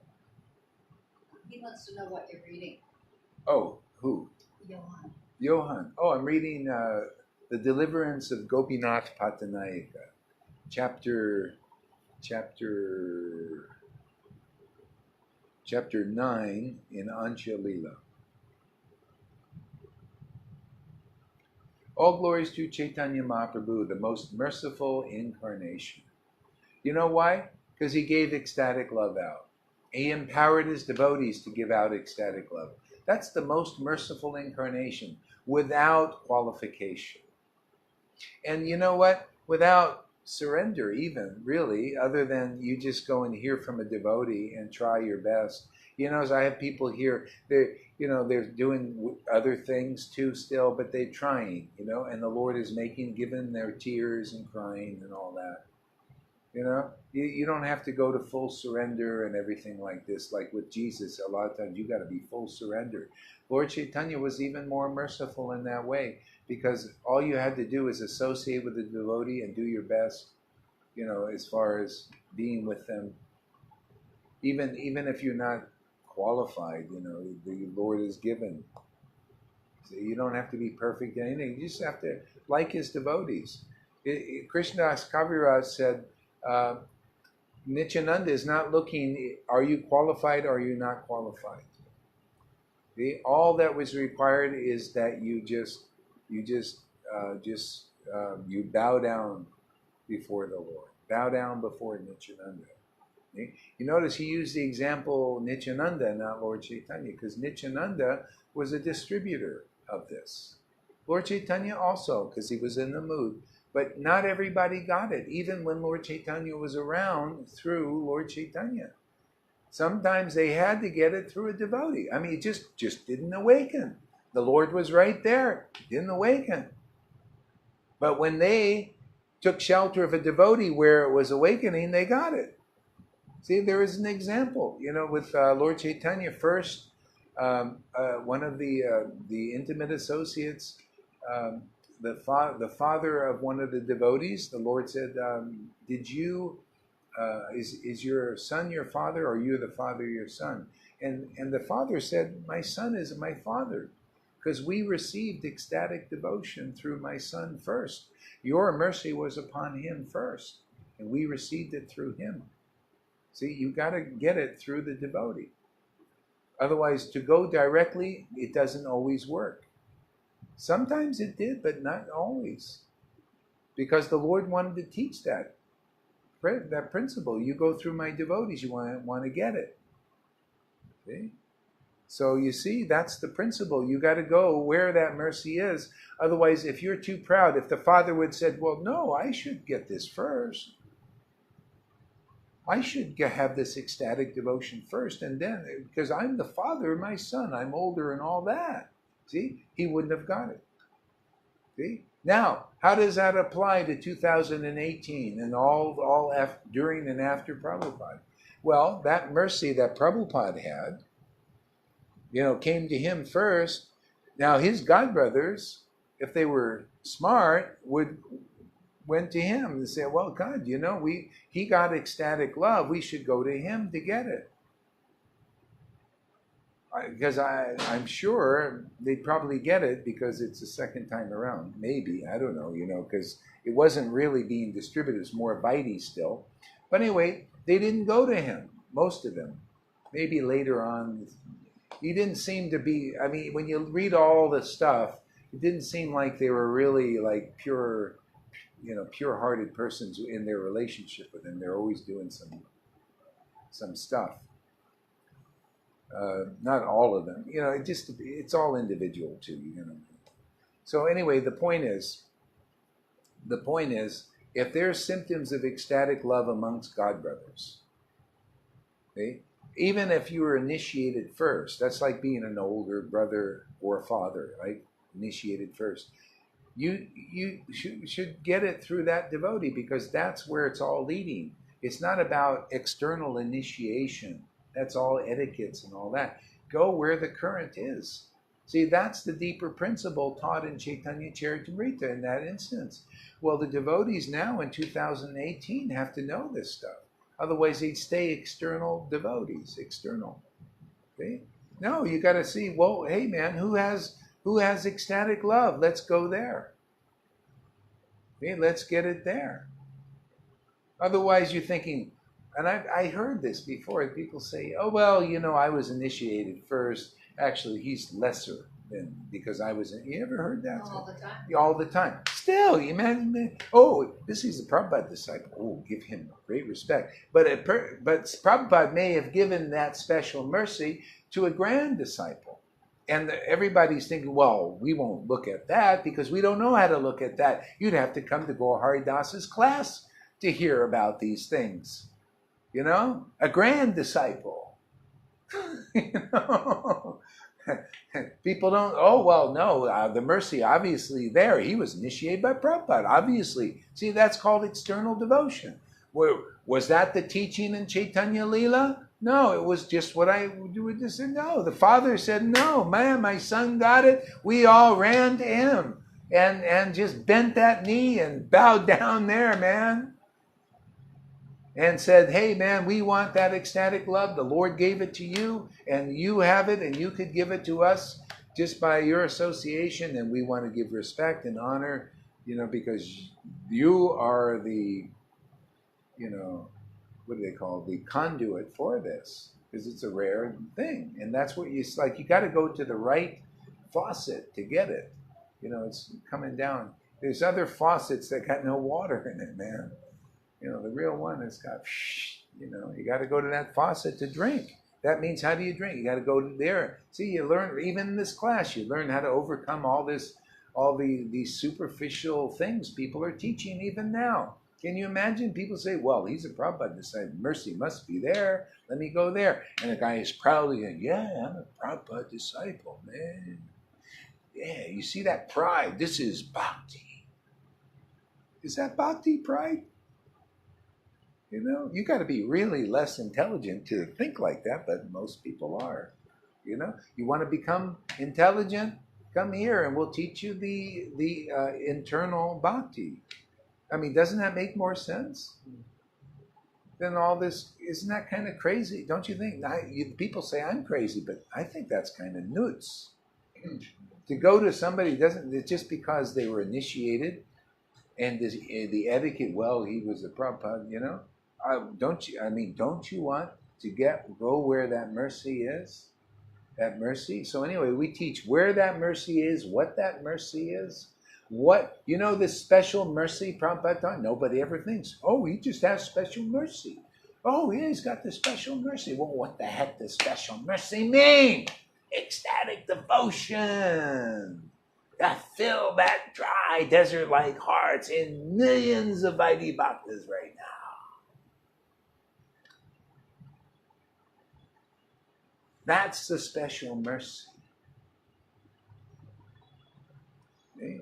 S2: He wants to know what you're reading.
S1: Oh, who? Johan. Oh, I'm reading The Deliverance of Gopinath Pattanayaka, chapter 9 in Ansha Lila. All glories to Chaitanya Mahaprabhu, the most merciful incarnation. You know why? Because he gave ecstatic love out. He empowered his devotees to give out ecstatic love. That's the most merciful incarnation, without qualification. And you know what? Without surrender even, really, other than you just go and hear from a devotee and try your best. As I have people here, they're doing other things too still, but they're trying, and the Lord is given their tears and crying and all that. You don't have to go to full surrender and everything like this. Like with Jesus, a lot of times you got to be full surrender. Lord Chaitanya was even more merciful in that way, because all you had to do is associate with the devotee and do your best, as far as being with them. Even if you're not qualified, the Lord is given. So you don't have to be perfect in anything. You just have to like his devotees. Krishna Kaviraj said, Nityananda is not looking, are you qualified or are you not qualified? See? All that was required is that you bow down before the Lord. Bow down before Nityananda. See? You notice he used the example Nityananda, not Lord Chaitanya, because Nityananda was a distributor of this. Lord Chaitanya also, because he was in the mood. But not everybody got it, even when Lord Chaitanya was around through Lord Chaitanya. Sometimes they had to get it through a devotee. I mean, it just didn't awaken. The Lord was right there. It didn't awaken. But when they took shelter of a devotee where it was awakening, they got it. See, there is an example, with Lord Chaitanya first. One of the intimate associates, the father of one of the devotees, the Lord said, is your son your father, or are you the father of your son? And the father said, my son is my father, because we received ecstatic devotion through my son first. Your mercy was upon him first, and we received it through him. See, you got to get it through the devotee. Otherwise, to go directly, it doesn't always work. Sometimes it did, but not always. Because the Lord wanted to teach that principle. You go through my devotees, you want to get it. See? So you see, that's the principle. You got to go where that mercy is. Otherwise, if you're too proud, if the father would have said, well, no, I should get this first. I should have this ecstatic devotion first, and then, because I'm the father of my son, I'm older and all that. See, he wouldn't have got it. See? Now, how does that apply to 2018 and all during and after Prabhupada? Well, that mercy that Prabhupada had, came to him first. Now, his godbrothers, if they were smart, went to him and said, well, God, he got ecstatic love. We should go to him to get it. Because I'm sure they'd probably get it because it's the second time around. Maybe, I don't know, because it wasn't really being distributed. It was more bitey still. But anyway, they didn't go to him, most of them. Maybe later on. He didn't seem to be, when you read all the stuff, it didn't seem like they were really like pure-hearted persons in their relationship with him. They're always doing some stuff. Not all of them. It's all individual too. So anyway, the point is, if there's symptoms of ecstatic love amongst godbrothers, okay, even if you were initiated first, that's like being an older brother or father, right? Initiated first. You should get it through that devotee, because that's where it's all leading. It's not about external initiation. That's all etiquettes and all that. Go where the current is. See, that's the deeper principle taught in Caitanya-caritāmṛta in that instance. Well, the devotees now in 2018 have to know this stuff. Otherwise, they'd stay external devotees, external. Okay? No, you got to see, well, hey man, who has ecstatic love? Let's go there. Okay, let's get it there. Otherwise, you're thinking, and I heard this before, people say, oh, well, I was initiated first. Actually, he's lesser than, because I was, you ever heard that?
S2: All the time.
S1: All the time. Still, you imagine, oh, this is a Prabhupada disciple. Oh, give him great respect. But Prabhupada may have given that special mercy to a grand disciple. And everybody's thinking, well, we won't look at that because we don't know how to look at that. You'd have to come to Gaurahari Das's class to hear about these things. A grand disciple. People don't, oh, well, no, the mercy obviously there. He was initiated by Prabhupada, obviously. See, that's called external devotion. Was that the teaching in Chaitanya Leela? No, it was just what I would just say. No, the father said, no, man, my son got it. We all ran to him and just bent that knee and bowed down there, man. And said, hey, man, we want that ecstatic love. The Lord gave it to you, and you have it, and you could give it to us just by your association, and we want to give respect and honor, because you are the, what do they call the conduit for this, because it's a rare thing, and that's what you like. You got to go to the right faucet to get it. You know, it's coming down. There's other faucets that got no water in it, man. You know, the real one has got, you know, you got to go to that faucet to drink. That means, how do you drink? You got to go to there. See, you learn, even in this class, you learn how to overcome all these superficial things people are teaching even now. Can you imagine? People say, well, he's a Prabhupada disciple. Mercy must be there. Let me go there. And the guy is proudly going, yeah, I'm a Prabhupada disciple, man. Yeah, you see that pride? This is Bhakti. Is that Bhakti pride? You know, you got to be really less intelligent to think like that, but most people are. You know, you want to become intelligent? Come here and we'll teach you the internal Bhakti. I mean, doesn't that make more sense than all this? Isn't that kind of crazy? Don't you think? People say I'm crazy, but I think that's kind of nuts. To go to somebody it's just because they were initiated and the etiquette, well, he was a Prabhupada, you know? Don't you want to go where that mercy is? That mercy? So anyway, we teach where that mercy is, what that mercy is. What, you know, this special mercy Prabhupada taught? Nobody ever thinks, oh, he just has special mercy. Oh, yeah, he's got the special mercy. Well, what the heck does special mercy mean? Ecstatic devotion. Fill that dry desert-like hearts in millions of Vaidhi Bhaktas right now. That's the special mercy. See?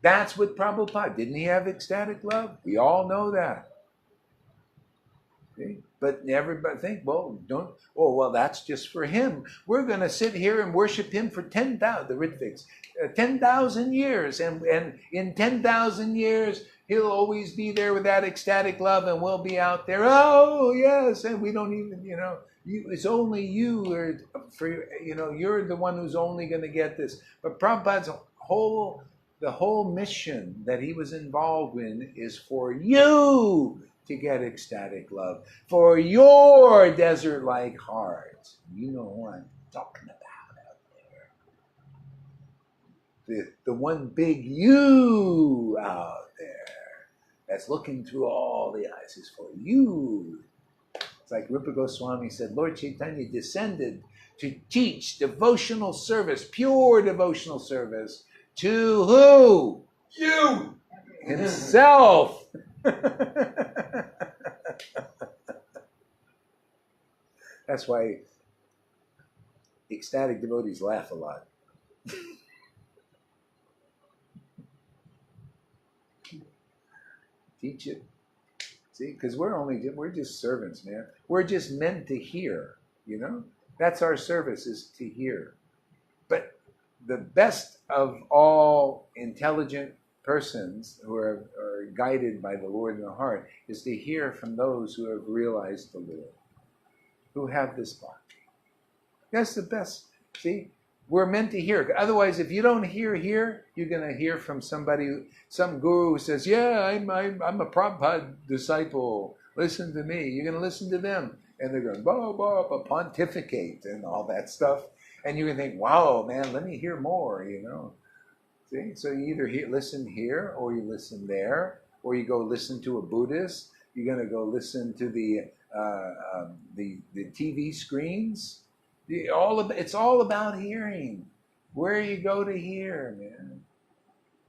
S1: That's what Prabhupada, didn't he have ecstatic love? We all know that. See? But everybody think, well, that's just for him. We're going to sit here and worship him for 10,000, the Ritviks, 10,000 years. And in 10,000 years, he'll always be there with that ecstatic love and we'll be out there. Oh, yes. And we don't even, you know, it's only you, you're the one who's only going to get this. But Prabhupada's the whole mission that he was involved in is for you to get ecstatic love, for your desert-like heart. You know who I'm talking about out there. The one big you out there that's looking through all the eyes is for you. It's like Rupa Goswami said, Lord Chaitanya descended to teach devotional service, pure devotional service, to who? You! Himself! That's why ecstatic devotees laugh a lot. Teach it. See, because we're just servants, man. We're just meant to hear, you know? That's our service, is to hear. But the best of all intelligent persons who are guided by the Lord in the heart is to hear from those who have realized the Lord, who have this Bhakti. That's the best. See, we're meant to hear. Otherwise, if you don't hear here, you're going to hear from somebody, some guru who says, yeah, I'm a Prabhupada disciple. Listen to me. You're going to listen to them. And they're going, blah, blah, blah, pontificate and all that stuff. And you're going to think, wow, man, let me hear more, you know. See? So you either listen here, or you listen there, or you go listen to a Buddhist. You're going to go listen to the TV screens. It's all about hearing. Where you go to hear, man.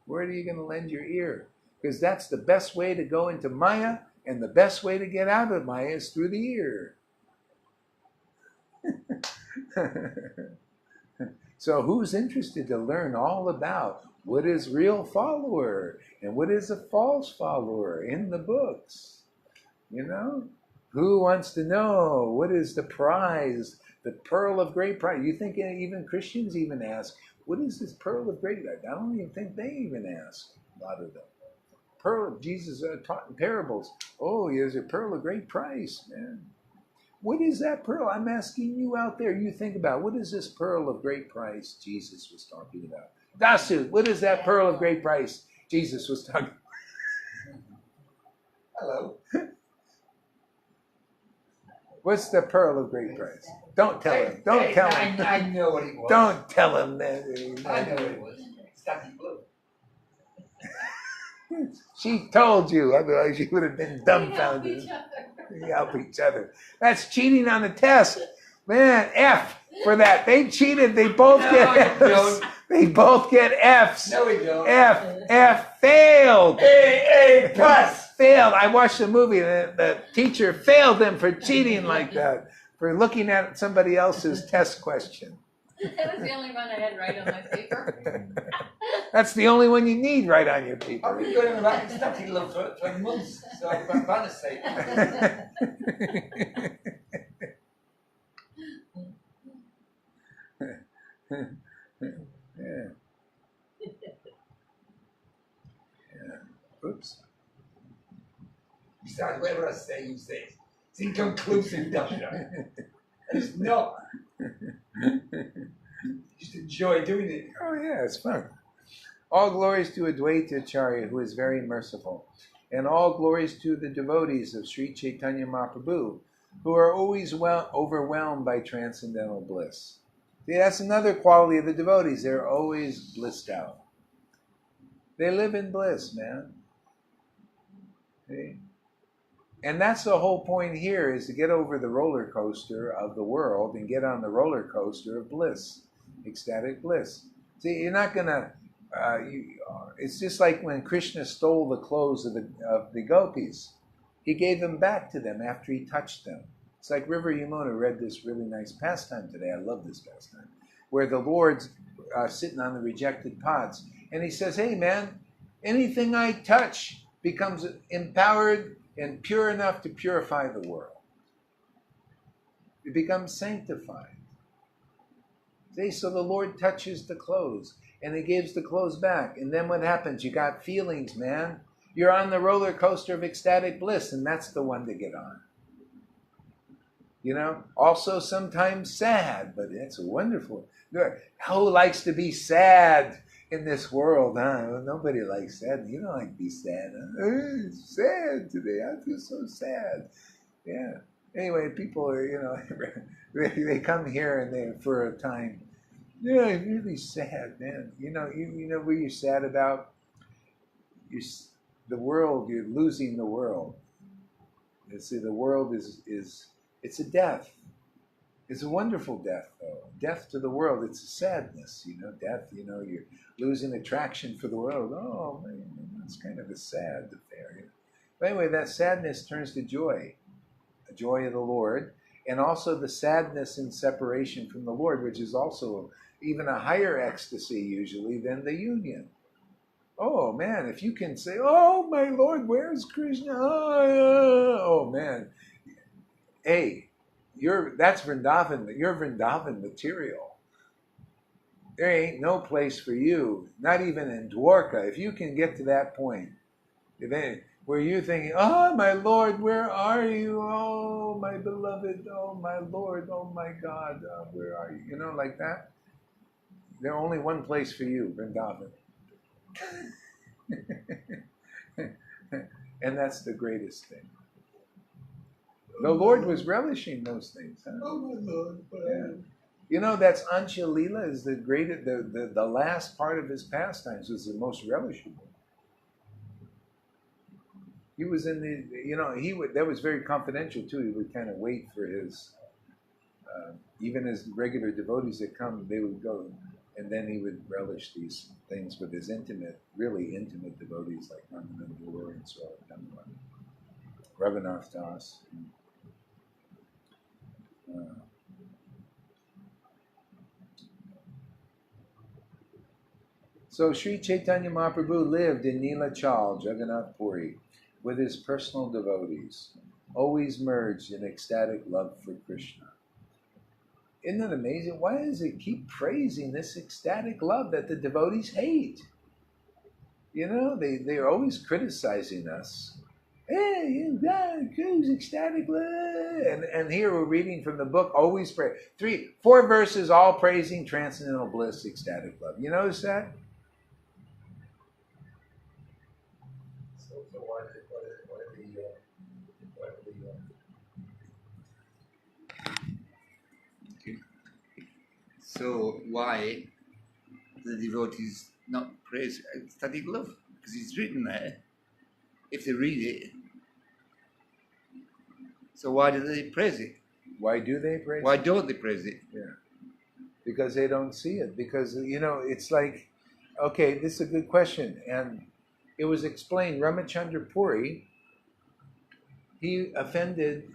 S1: Where are you going to lend your ear? Because that's the best way to go into Maya, and the best way to get out of Maya is through the ear. So who's interested to learn all about what is real follower and what is a false follower in the books? You know? Who wants to know what is the prize, the pearl of great price? You think even Christians even ask, what is this pearl of great price? I don't even think they even ask, a lot of them. Pearl, Jesus taught in parables. Oh, there's a pearl of great price, man. What is that pearl? I'm asking you out there. You think about, what is this pearl of great price Jesus was talking about? Dasu, what is that pearl of great price Jesus was talking about? Hello. What's the pearl of great price? Don't tell him. Don't tell him.
S4: I know what it was.
S1: Don't tell him that.
S4: I know what it was. Stacky blue.
S1: She told you, otherwise you would have been dumbfounded. We help each other. That's cheating on the test. Man, F for that. They cheated. They both get Fs. They both get Fs.
S4: No, we don't.
S1: F, failed.
S4: A plus.
S1: Failed. I watched the movie. The teacher failed them for cheating like that, for looking at somebody else's test question.
S2: That was the only one I had right on my paper.
S1: That's the only one you need right on your
S4: I've
S1: paper.
S4: been going on about stacky love for months, so I've got bonus sake.
S1: Yeah. Oops.
S4: Besides, whatever I say, you say. It's inconclusive, Doctor. It's not. Just enjoy doing it.
S1: Oh yeah, it's fun. All glories to Advaita Acharya, who is very merciful, and all glories to the devotees of Sri Chaitanya Mahaprabhu, who are always overwhelmed by transcendental bliss. See, that's another quality of the devotees. They're always blissed out. They live in bliss, man. See? And that's the whole point here, is to get over the roller coaster of the world and get on the roller coaster of bliss, ecstatic bliss. See, you're not going to... it's just like when Krishna stole the clothes of the gopis. He gave them back to them after he touched them. It's like River Yamuna read this really nice pastime today. I love this pastime. Where the Lord's sitting on the rejected pods. And he says, hey man, anything I touch becomes empowered and pure enough to purify the world. It becomes sanctified. See, so the Lord touches the clothes and he gives the clothes back. And then what happens? You got feelings, man. You're on the roller coaster of ecstatic bliss, and that's the one to get on. You know, also sometimes sad, but it's wonderful. Who likes to be sad in this world, huh? Well, nobody likes sad. You don't like to be sad, huh? It's sad today. I feel so sad. Yeah. Anyway, people are, you know, they come here and they, for a time, yeah, it's really sad, man. You know what you're sad about? The world, you're losing the world. You see, the world is it's a death. It's a wonderful death, though. Death to the world, it's a sadness, you know, death, you know, you're losing attraction for the world. Oh, man, it's kind of a sad affair. You know? But anyway, that sadness turns to joy, the joy of the Lord, and also the sadness in separation from the Lord, which is also even a higher ecstasy, usually, than the union. Oh, man, if you can say, oh, my Lord, where's Krishna? Oh, man. Hey, that's Vrindavan. You're Vrindavan material. There ain't no place for you, not even in Dwarka. If you can get to that point, where you're thinking, oh, my Lord, where are you? Oh, my beloved, oh, my Lord, oh, my God, where are you? You know, like that. There's only one place for you, Vrindavan. And that's the greatest thing. The Lord was relishing those things. Huh?
S4: Oh my Lord.
S1: Yeah. You know, that's Ansha Lila is the greatest, the last part of his pastimes was the most relishable. He was in the, you know, that was very confidential too. He would kind of wait for his, even his regular devotees that come, they would go, and then he would relish these things with his really intimate devotees like Ramananda and Srila Raghunath Das. So Sri Chaitanya Mahaprabhu lived in Nilachal, Jagannath Puri, with his personal devotees, always merged in ecstatic love for Krishna. Isn't that amazing? Why does it keep praising this ecstatic love that the devotees hate? You know, they're always criticizing us. Hey, you got ecstatic love. And here we're reading from the book, always pray. 4 verses, all praising transcendental bliss, ecstatic love. You notice that?
S4: So what are the So why the devotees not praise ecstatic love? Because it's written there, if they read it. So why do they praise it?
S1: Why do they praise
S4: Why
S1: it?
S4: don't they praise it?
S1: Yeah. Because they don't see it. Because, it's like, okay, this is a good question. And it was explained, Ramachandra Puri, he offended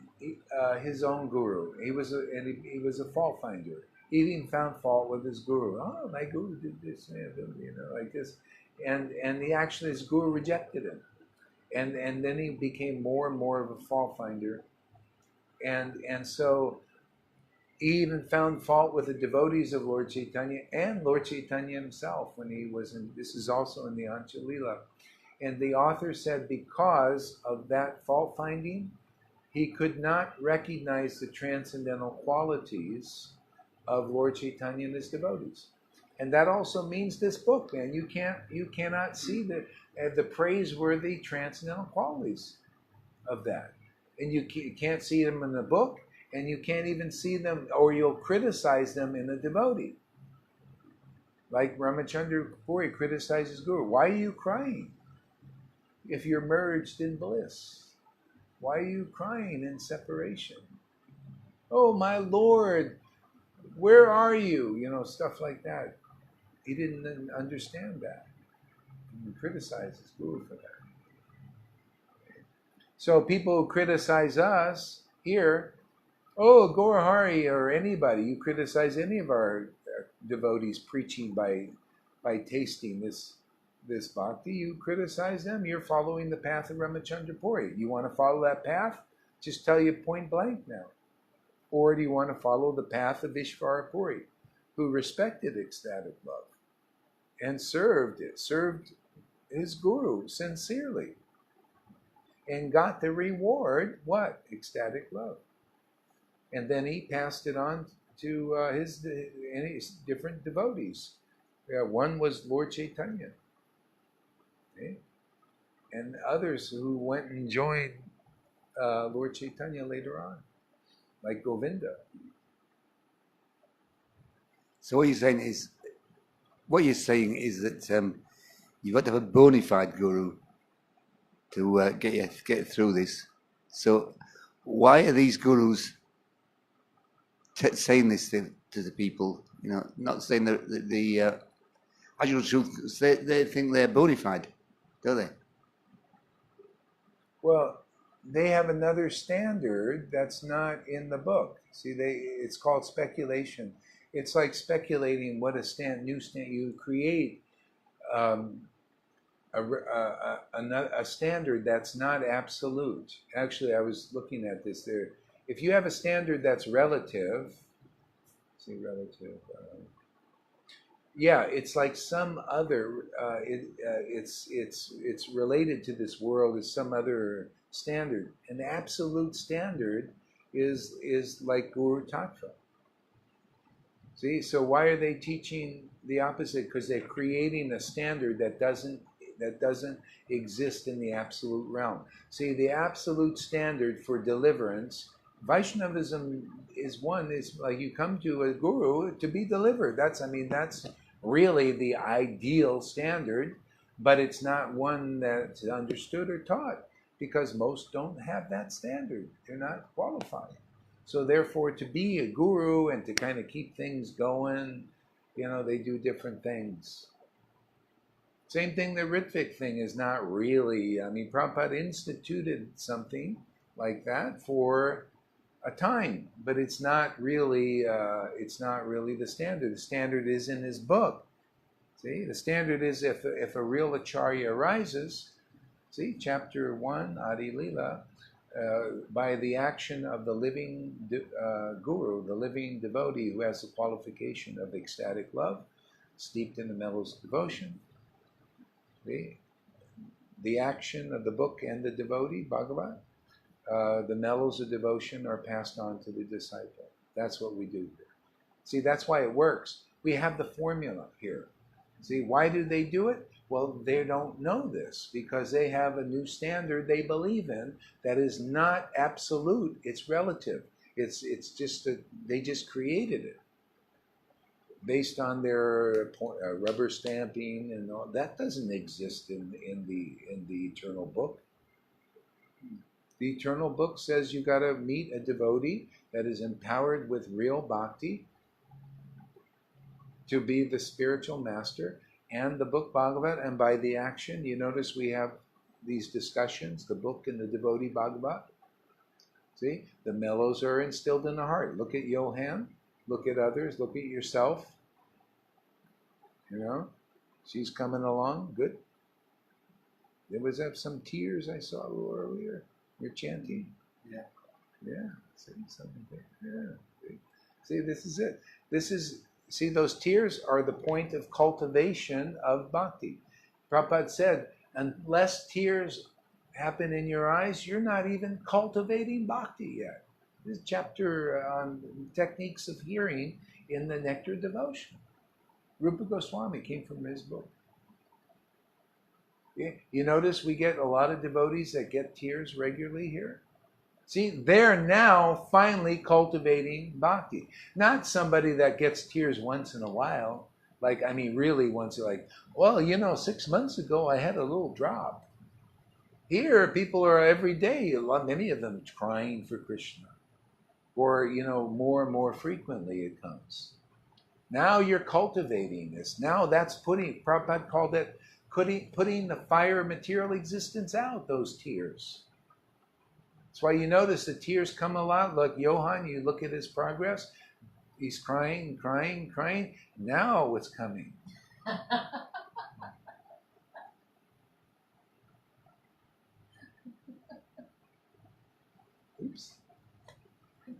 S1: his own guru. He was a fault finder. He even found fault with his guru. Oh, my guru did this, like this. And his guru rejected him. And then he became more and more of a fault finder. And so he even found fault with the devotees of Lord Chaitanya and Lord Chaitanya himself when he was in, this is also in the Ancha-lila. And the author said because of that fault finding, he could not recognize the transcendental qualities of Lord Chaitanya and his devotees. And that also means this book, man. You cannot see the praiseworthy transcendental qualities of that. And you can't see them in the book, and you can't even see them, or you'll criticize them in a devotee. Like Ramachandra Puri criticizes Guru. Why are you crying if you're merged in bliss? Why are you crying in separation? Oh, my Lord, where are you? Stuff like that. He didn't understand that. He criticizes Guru for that. So people who criticize us here, oh, Gaurahari or anybody, you criticize any of our devotees preaching by tasting this bhakti, you criticize them, you're following the path of Ramachandra Puri. You want to follow that path? Just tell you point blank now. Or do you want to follow the path of Ishvara Puri, who respected ecstatic love and served his guru sincerely and got the reward, what? Ecstatic love. And then he passed it on to his different devotees. One was Lord Chaitanya. Okay? And others who went and joined Lord Chaitanya later on, like Govinda.
S4: So what you're saying is that you've got to have a bona fide guru to get through this. So why are these gurus saying this to the people? Not saying the actual truth. They think they're bona fide, don't they?
S1: Well, they have another standard that's not in the book. See, it's called speculation. It's like speculating what a new standard you create. A standard that's not absolute. Actually, I was looking at this there. If you have a standard that's relative, it's like some other. It's related to this world as some other standard. An absolute standard is like Guru Tattva. See, so why are they teaching the opposite? Because they're creating a standard that doesn't exist in the absolute realm. See, the absolute standard for deliverance, Vaishnavism is like you come to a guru to be delivered. That's really the ideal standard, but it's not one that's understood or taught because most don't have that standard. They're not qualified. So therefore, to be a guru and to kind of keep things going, they do different things. Same thing, the Ritvik thing is not really, Prabhupada instituted something like that for a time, but it's not really the standard. The standard is in his book. See, the standard is if a real acharya arises, see, chapter 1, Adi Lila, by the action of the living guru, the living devotee who has the qualification of ecstatic love, steeped in the metals of devotion. The action of the book and the devotee, Bhagavad, the metals of devotion are passed on to the disciple. That's what we do here. See, that's why it works. We have the formula here. See, why do they do it? Well, they don't know this because they have a new standard they believe in that is not absolute. It's relative. It's just that they just created it.
S3: based on their rubber stamping and all that doesn't exist in the eternal book. The eternal book says you got to meet a devotee that is empowered with real bhakti to be the spiritual master, and the book Bhagavad, and by the action, you notice we have these discussions, the book and the devotee Bhagavad. See, the mellows are instilled in the heart. Look at Johan, look at others, look at yourself. You know, she's coming along, good. There was some tears I saw a little earlier. You're chanting.
S4: Yeah.
S3: Yeah, saying something there. Yeah. See, this is it. See, those tears are the point of cultivation of bhakti. Prabhupada said, unless tears happen in your eyes, you're not even cultivating bhakti yet. This chapter on techniques of hearing in the Nectar Devotion. Rupa Goswami came from his book. You notice we get a lot of devotees that get tears regularly here? See, they're now finally cultivating bhakti. Not somebody that gets tears once in a while. Really once, like, 6 months ago I had a little drop. Here, people are every day, many of them crying for Krishna. Or, more and more frequently it comes. Now you're cultivating this. Now that's Prabhupada called it putting the fire of material existence out, those tears. That's why you notice the tears come a lot. Look, Johan, you look at his progress. He's crying, crying, crying. Now what's coming? Oops.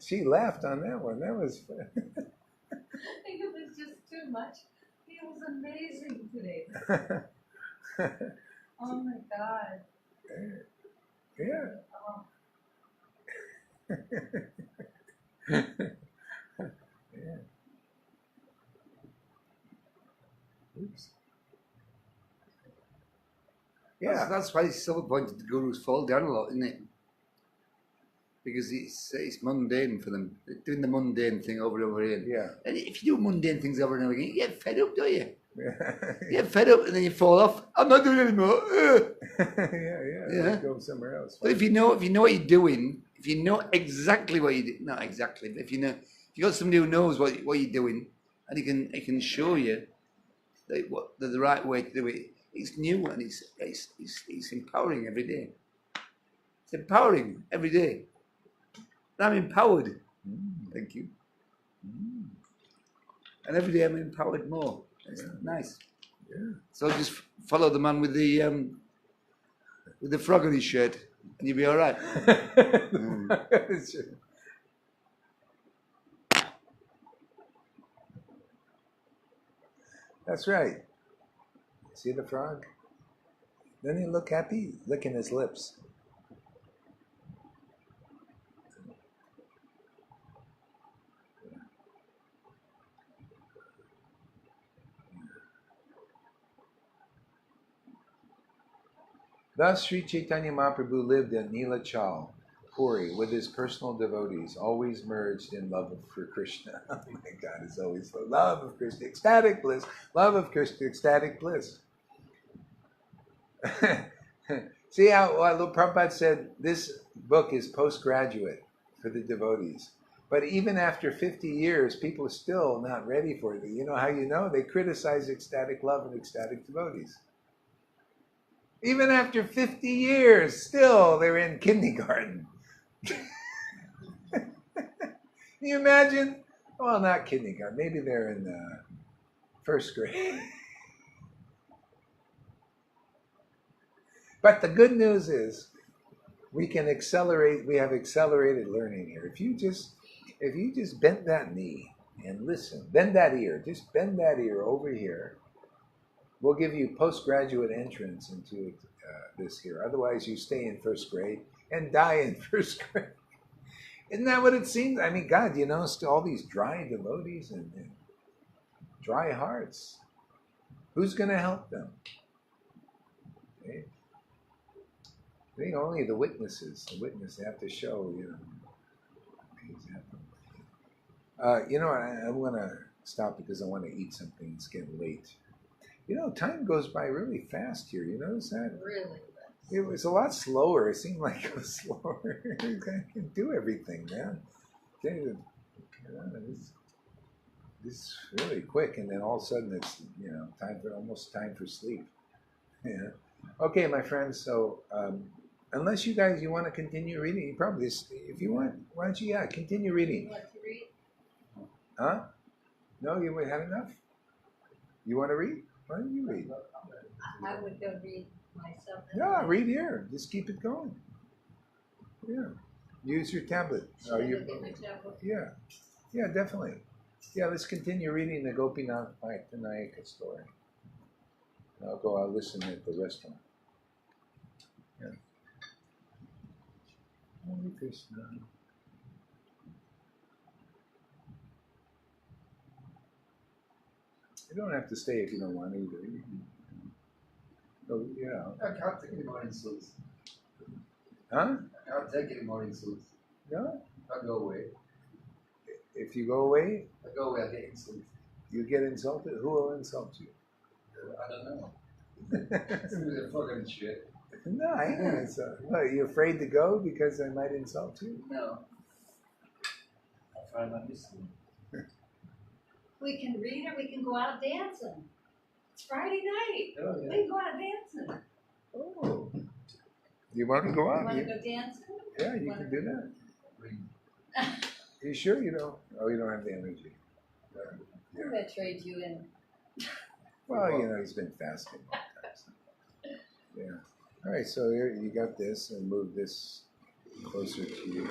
S3: She laughed on that one. That was fun.
S2: I think it was just too much. He was amazing today. Oh my God.
S3: Yeah.
S2: Oh.
S3: Yeah. Oops. Yeah.
S4: That's why it's so important the gurus fall down a lot, isn't it? Because it's mundane for them. They're doing the mundane thing over and over again.
S3: Yeah.
S4: And if you do mundane things over and over again, you get fed up, don't you?
S3: Yeah.
S4: You get fed up and then you fall off. I'm not doing it anymore.
S3: Yeah. Go somewhere else.
S4: But if you know what you're doing, if you know exactly what you do, not exactly, but if you got somebody who knows what you're doing, and he can show you the right way to do it. It's new and it's empowering every day. It's empowering every day. And I'm empowered. Thank you. And every day I'm empowered more. It's nice.
S3: Yeah.
S4: So just follow the man with the frog on his shirt, and you'll be all right.
S3: That's right. See the frog? Doesn't he look happy? Licking his lips. Thus, Sri Chaitanya Mahaprabhu lived at Nilachal, Puri, with his personal devotees, always merged in love for Krishna. Oh my God, it's always love of Krishna, ecstatic bliss, love of Krishna, ecstatic bliss. See how Prabhupada said this book is postgraduate for the devotees. But even after 50 years, people are still not ready for it. You know how you know? They criticize ecstatic love and ecstatic devotees. Even after 50 years, still they're in kindergarten. Can you imagine? Well, not kindergarten. Maybe they're in first grade. But the good news is we can accelerate. We have accelerated learning here. If you just bend that knee and listen, bend that ear. Just bend that ear over here. We'll give you postgraduate entrance into this here. Otherwise, you stay in first grade and die in first grade. Isn't that what it seems? I mean, God, all these dry devotees and dry hearts. Who's going to help them? Okay. I think only the witnesses. The witness have to show, I want to stop because I want to eat something. It's getting late. You know, time goes by really fast here. You notice that?
S2: Really?
S3: It was a lot slower. It seemed like it was slower. I can do everything, man. This is really quick, and then all of a sudden it's almost time for sleep. Yeah. Okay, my friends. So unless you want to continue reading, you probably if you want, why don't you continue reading?
S2: You want to read?
S3: Huh? No, you had enough. You want to read? Why don't you read?
S2: I would go read myself.
S3: Yeah, read here. Just keep it going. Yeah. Use your tablet.
S2: Should I go get my tablet?
S3: Yeah. Yeah, definitely. Yeah, let's continue reading the Gopinath Caitanya-caritāmṛta story. I'll listen at the restaurant. Yeah. Hare Krishna. You don't have to stay if you don't want to either. Oh, yeah.
S4: I can't take any more insults.
S3: Huh?
S4: I can't take any more insults.
S3: No?
S4: I go away.
S3: If you go away,
S4: I go away, I get insulted.
S3: you get insulted? Who will insult you?
S4: I don't know. It's a fucking shit.
S3: No, I ain't insult. What, are you afraid to go because I might insult you?
S4: No. I find that listening.
S2: We can read or we can go out dancing. It's Friday night.
S4: Oh,
S2: We can go out dancing.
S3: Oh. You want to go
S2: You
S3: out?
S2: want to go dancing?
S3: Yeah, you can do that.
S4: Read.
S3: You sure you don't? Oh, you don't have the energy.
S2: I'm going to trade you in.
S3: Well, he's been fasting. Yeah. All right, so here you got this, and move this closer to you.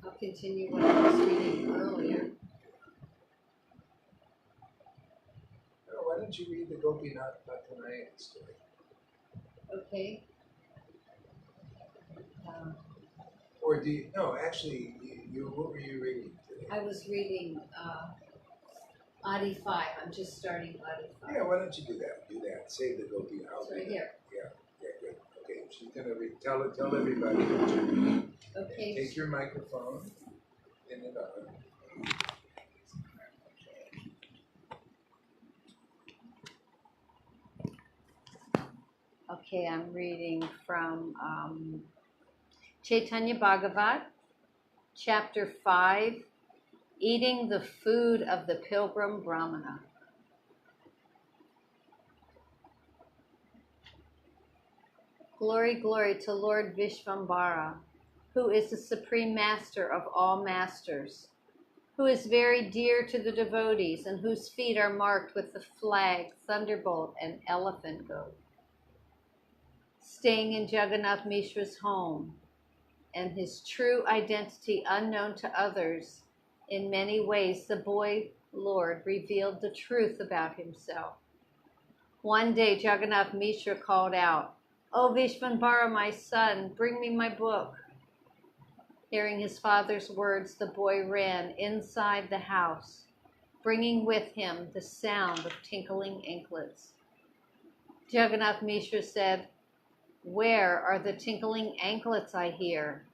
S2: I'll continue what I was reading earlier.
S3: Oh, why don't you read the Gopinath Caitanya-caritāmṛta story?
S2: Okay.
S3: Or do you? No, actually, you what were you reading today?
S2: I was reading Adi 5. I'm just starting Adi 5.
S3: Yeah, why don't you do that? Do that. Save the Gopinath.
S2: It's right here.
S3: Yeah, good. Okay, she's gonna read. Tell everybody what you're reading.
S2: Okay.
S3: Take your microphone in it on.
S2: Okay, I'm reading from Chaitanya Bhagavat, Chapter 5, Eating the Food of the Pilgrim Brahmana. Glory, glory to Lord Vishvambara, who is the Supreme Master of all masters, who is very dear to the devotees and whose feet are marked with the flag, thunderbolt, and elephant goat. Staying in Jagannath Mishra's home, and his true identity unknown to others, in many ways the boy Lord revealed the truth about himself. One day Jagannath Mishra called out, "O Vishvambara, my son, bring me my book." Hearing his father's words, the boy ran inside the house, bringing with him the sound of tinkling anklets. Jagannath Mishra said, "Where are the tinkling anklets I hear?"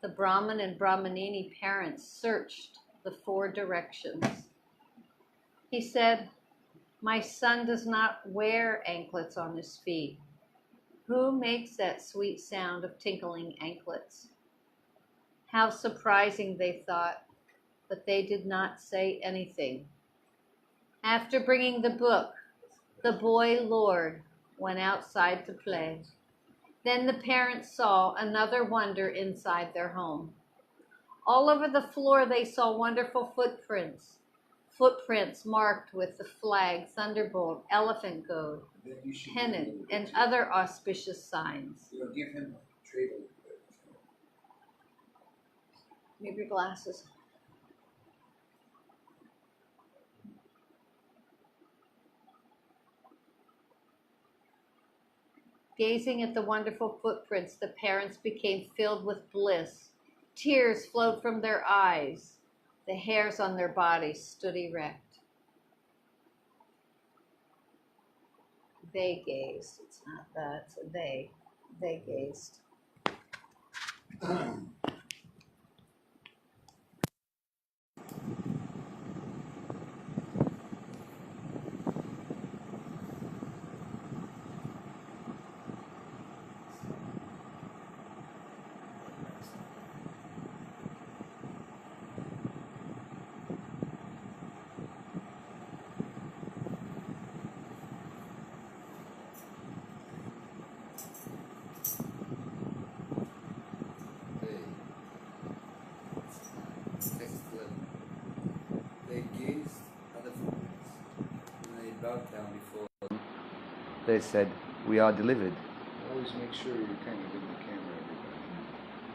S2: The Brahman and Brahmanini parents searched the 4 directions. He said, "My son does not wear anklets on his feet. Who makes that sweet sound of tinkling anklets?" How surprising, they thought, but they did not say anything. After bringing the book, the boy Lord went outside to play. Then the parents saw another wonder inside their home. All over the floor they saw wonderful footprints marked with the flag, thunderbolt, elephant goat, pennant, and other auspicious signs.
S3: Give him a trade.
S2: Maybe your glasses. Gazing at the wonderful footprints, the parents became filled with bliss. Tears flowed from their eyes. The hairs on their bodies stood erect. They gazed. It's not that, it's a they. They gazed.
S4: They gazed at the footprints and they bowed down before them. They said, "We are delivered."
S3: Always make sure you're kind of in the camera, everybody.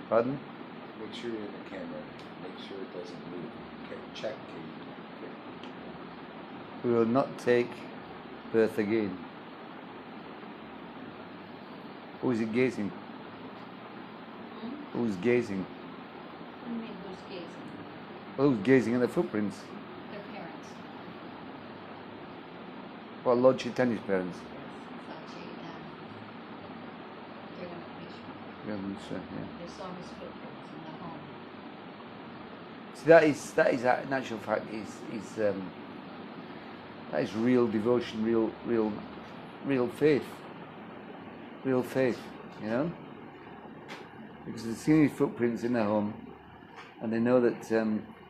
S4: Pardon?
S3: Make sure you're in the camera. Make sure it doesn't move. Okay, check. Okay.
S4: We will not take birth again. Who is it gazing? Who's gazing?
S2: What do you mean, who's gazing?
S4: Well, who's gazing at the footprints?
S2: Their parents.
S4: Well, Lord Chaitanya's parents.
S2: Sachi and Krishna.
S4: Yeah, yeah.
S2: They saw his footprints in the home.
S4: So that is in actual fact that is real devotion, real faith, you know, because they've seen his footprints in their home, and they know that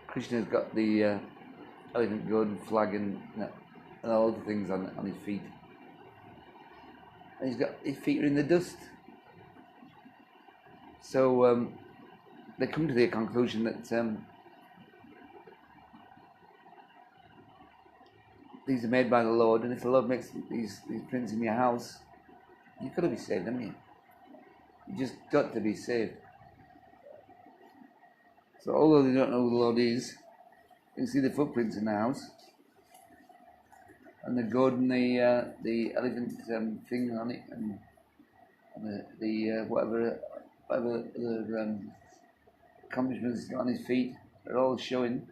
S4: Krishna's got the elephant golden flag and all the things on his feet, and his feet are in the dust. So they come to the conclusion that these are made by the Lord, and if the Lord makes these prints in your house, you've got to be saved, haven't you? You just got to be saved. So although they don't know who the Lord is, you can see the footprints in the house, and the goat and the elephant thing on it, and the whatever the accomplishments he's got on his feet are all showing.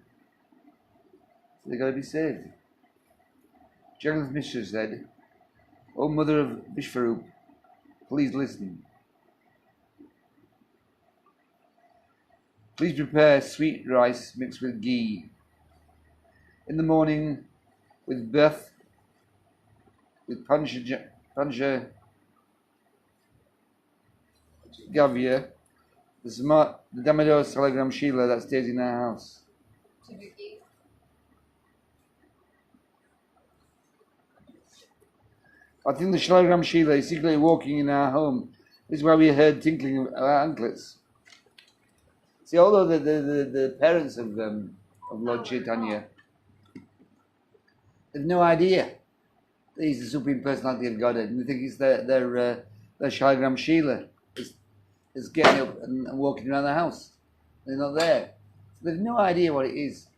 S4: So they've got to be saved. Jagannath Mishra said, "O mother of Vishvarup, please listen. Please prepare sweet rice mixed with ghee. In the morning, with birth, with Pancha Gavya, the Damodar Salagram Shila that stays in our house." I think the Shalagram Shila is secretly walking in our home. This is why we heard tinkling of our anklets. See, although the parents of Lord Chaitanya, they've no idea that he's the Supreme Personality of Godhead, and they think it's their Shalagram Shila is getting up and walking around the house. They're not there. So they've no idea what it is.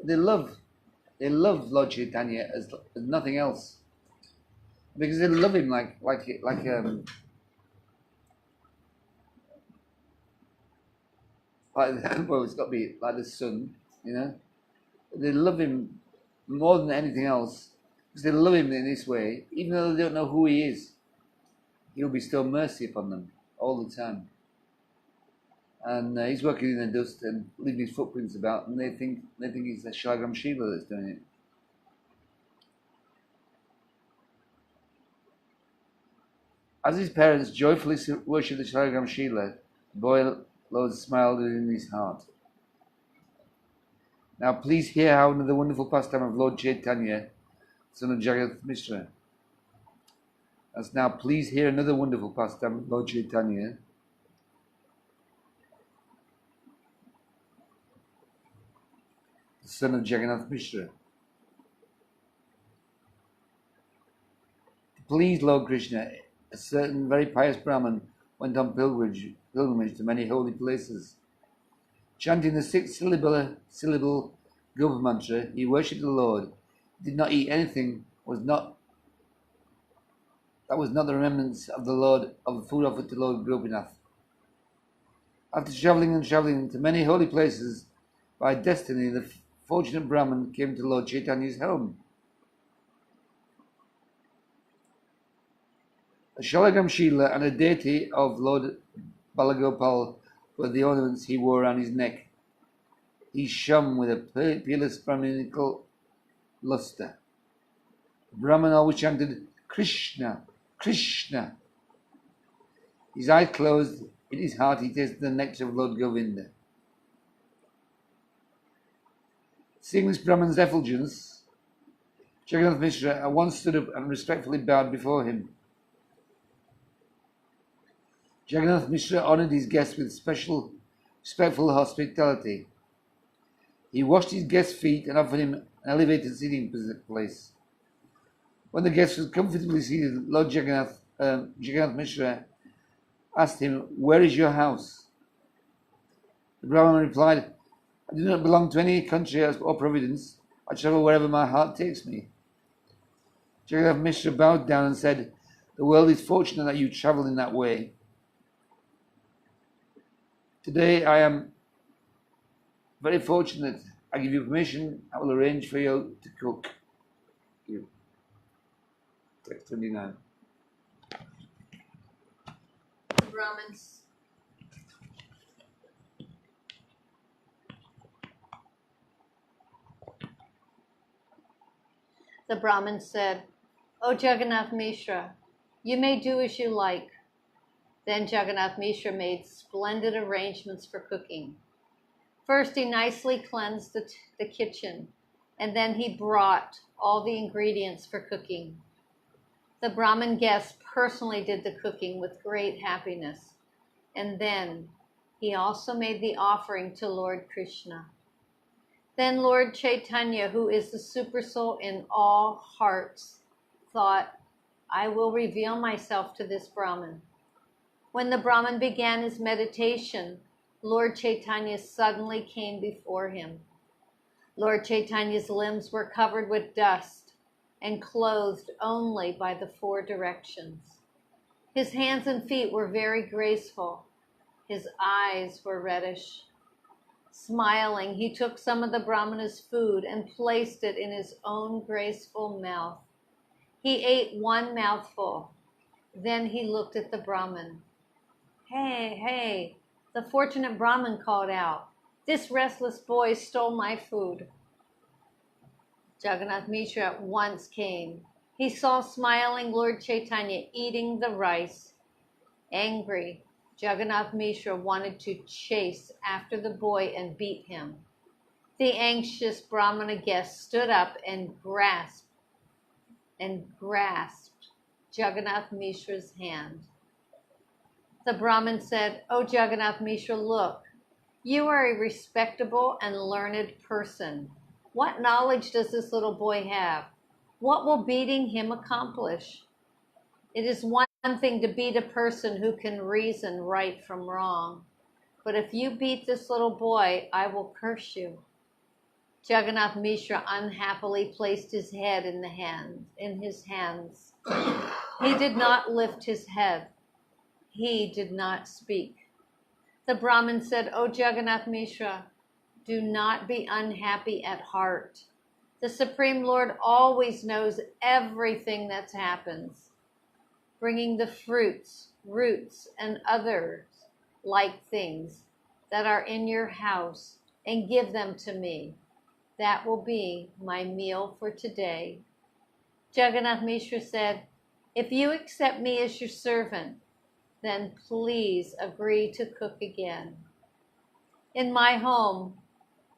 S4: They love Lord Chaitanya as nothing else. Because they love him like well, it's got to be like the sun, you know. They love him more than anything else because they love him in this way, even though they don't know who he is. He'll bestow mercy upon them all the time, and he's working in the dust and leaving his footprints about, and they think it's the Shalagram Shiva that's doing it. As his parents joyfully worship the Shalagram Shila, the boy Lord smiled in his heart. Now please hear how another wonderful pastime of Lord Chaitanya, son of Jagannath Mishra. Now please hear another wonderful pastime of Lord Chaitanya, the son of Jagannath Mishra. To please Lord Krishna, a certain very pious Brahmin went on pilgrimage to many holy places. Chanting the 6-syllable Gopa mantra, he worshipped the Lord. He did not eat anything that was not the remnants of the Lord of the food offered to Lord Gopinath. After travelling to many holy places, by destiny the fortunate Brahmin came to Lord Chaitanya's home. A Shalagram Shila and a deity of Lord Balagopal were the ornaments he wore around his neck. He shone with a peerless Brahminical luster. The Brahman always chanted, Krishna, Krishna. His eyes closed, in his heart he tasted the nectar of Lord Govinda. Seeing this Brahman's effulgence, Jagannath Mishra at once stood up and respectfully bowed before him. Jagannath Mishra honoured his guest with respectful hospitality. He washed his guest's feet and offered him an elevated seating place. When the guest was comfortably seated, Lord Jagannath Mishra asked him, "Where is your house?" The Brahman replied, "I do not belong to any country or province. I travel wherever my heart takes me." Jagannath Mishra bowed down and said, "The world is fortunate that you travel in that way. Today I am very fortunate. I give you permission. I will arrange for you to cook." Text 29.
S2: The Brahmin said, "O Jagannath Mishra, you may do as you like." Then Jagannath Mishra made splendid arrangements for cooking. First, he nicely cleansed the kitchen, and then he brought all the ingredients for cooking. The Brahmin guest personally did the cooking with great happiness, and then he also made the offering to Lord Krishna. Then Lord Chaitanya, who is the Supersoul in all hearts, thought, "I will reveal myself to this Brahmin." When the Brahmin began his meditation, Lord Chaitanya suddenly came before him. Lord Chaitanya's limbs were covered with dust and clothed only by the four directions. His hands and feet were very graceful. His eyes were reddish. Smiling, he took some of the Brahmana's food and placed it in his own graceful mouth. He ate one mouthful. Then he looked at the Brahmin. "Hey, hey," the fortunate Brahmin called out, "this restless boy stole my food." Jagannath Mishra at once came. He saw smiling Lord Chaitanya eating the rice. Angry, Jagannath Mishra wanted to chase after the boy and beat him. The anxious Brahmana guest stood up and grasped Jagannath Mishra's hand. The Brahmin said, "O Jagannath Mishra, look, you are a respectable and learned person. What knowledge does this little boy have? What will beating him accomplish? It is one thing to beat a person who can reason right from wrong. But if you beat this little boy, I will curse you." Jagannath Mishra unhappily placed his head in his hands. He did not lift his head. He did not speak. The Brahmin said, "O Jagannath Mishra, do not be unhappy at heart. The Supreme Lord always knows everything that happens. Bringing the fruits, roots, and others like things that are in your house and give them to me. That will be my meal for today." Jagannath Mishra said, "If you accept me as your servant, then please agree to cook again. In my home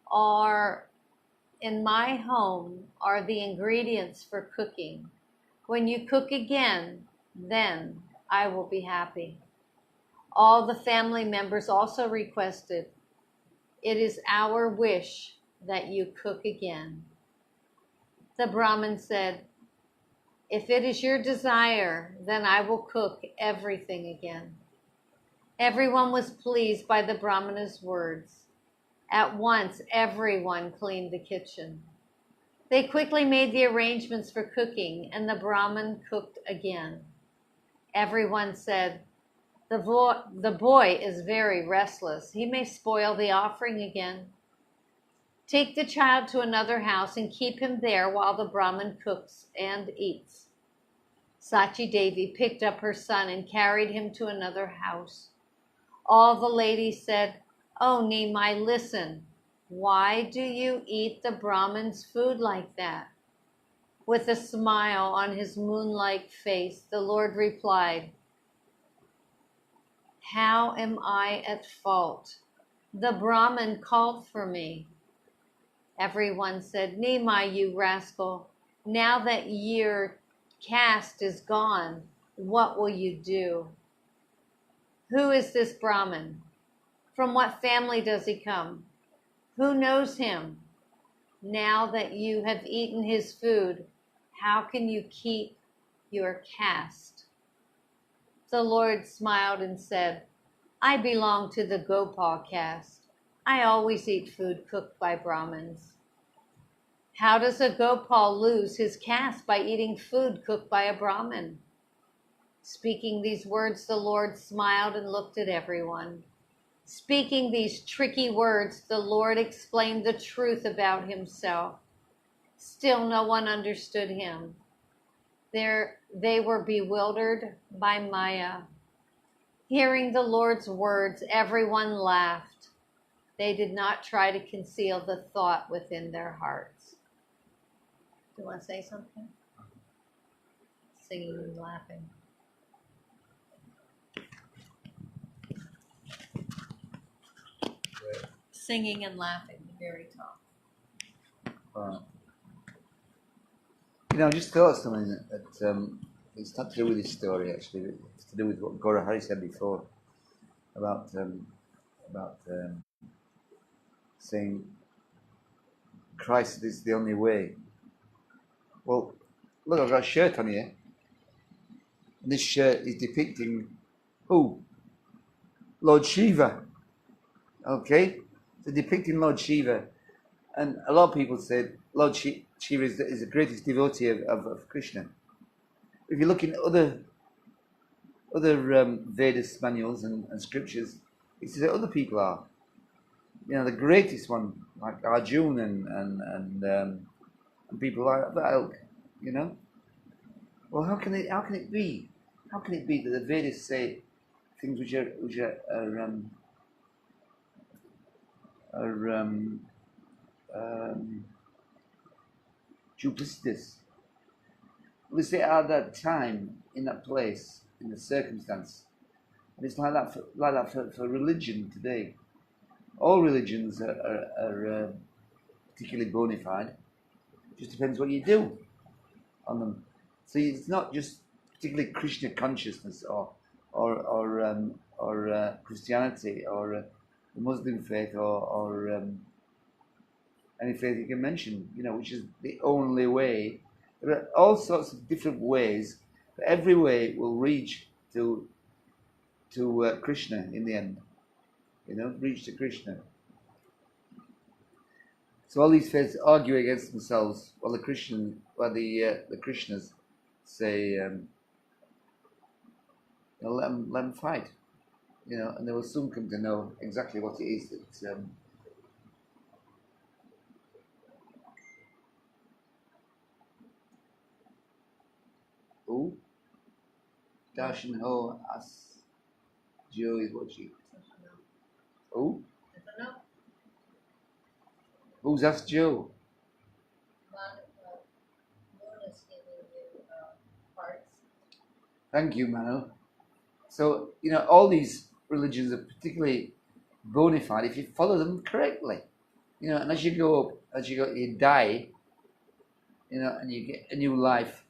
S2: are the ingredients for cooking. When you cook again, then I will be happy." All the family members also requested, "It is our wish that you cook again." The Brahmin said, "If it is your desire, then I will cook everything again." Everyone was pleased by the Brahmana's words. At once, everyone cleaned the kitchen. They quickly made the arrangements for cooking, and the Brahmin cooked again. Everyone said, the boy is very restless. He may spoil the offering again. Take the child to another house and keep him there while the Brahmin cooks and eats. Sachi Devi picked up her son and carried him to another house. All the ladies said, "Oh, Nimai, listen. Why do you eat the Brahmin's food like that?" With a smile on his moon-like face, the Lord replied, "How am I at fault? The Brahmin called for me." Everyone said, "Nimai, you rascal, now that your caste is gone, what will you do? Who is this Brahmin? From what family does he come? Who knows him? Now that you have eaten his food, how can you keep your caste?" The Lord smiled and said, "I belong to the Gopal caste. I always eat food cooked by Brahmins." How does a Gopal lose his caste by eating food cooked by a Brahmin? Speaking these words, the Lord smiled and looked at everyone. Speaking these tricky words, the Lord explained the truth about himself. Still no one understood him. They were bewildered by Maya. Hearing the Lord's words, everyone laughed. They did not try to conceal the thought within their hearts. Do you want to say something? Singing and laughing. Singing and laughing, the very top.
S4: Just thought of something that it's not to do with this story actually. It's to do with what Gaurahari said before about saying Christ is the only way. Well, look, I've got a shirt on here, and this shirt is depicting who? Lord Shiva. Okay, so depicting Lord Shiva, and a lot of people said Lord Shiva is the greatest devotee of Krishna. If you look in other Vedas manuals and scriptures, it says that other people are. The greatest one, like Arjuna and people like that. Well, how can it be? How can it be that the Vedas say things which are duplicitous? Well, they say at that time, in that place, in the circumstance, and it's like that for religion today. All religions are particularly bona fide. It just depends what you do on them. So it's not just particularly Krishna consciousness or Christianity or the Muslim faith or any faith you can mention, which is the only way. There are all sorts of different ways, but every way will reach to Krishna in the end. Reach to Krishna. So all these faiths argue against themselves, while the Krishnas say, let them fight, and they will soon come to know exactly what it is that. Darshan ho as Joe is what she. Who?
S2: I don't know.
S4: Who's asked Joe?
S2: Moon is giving you parts.
S4: Thank you, Manu. So, all these religions are particularly bona fide if you follow them correctly. And as you you die, and you get a new life,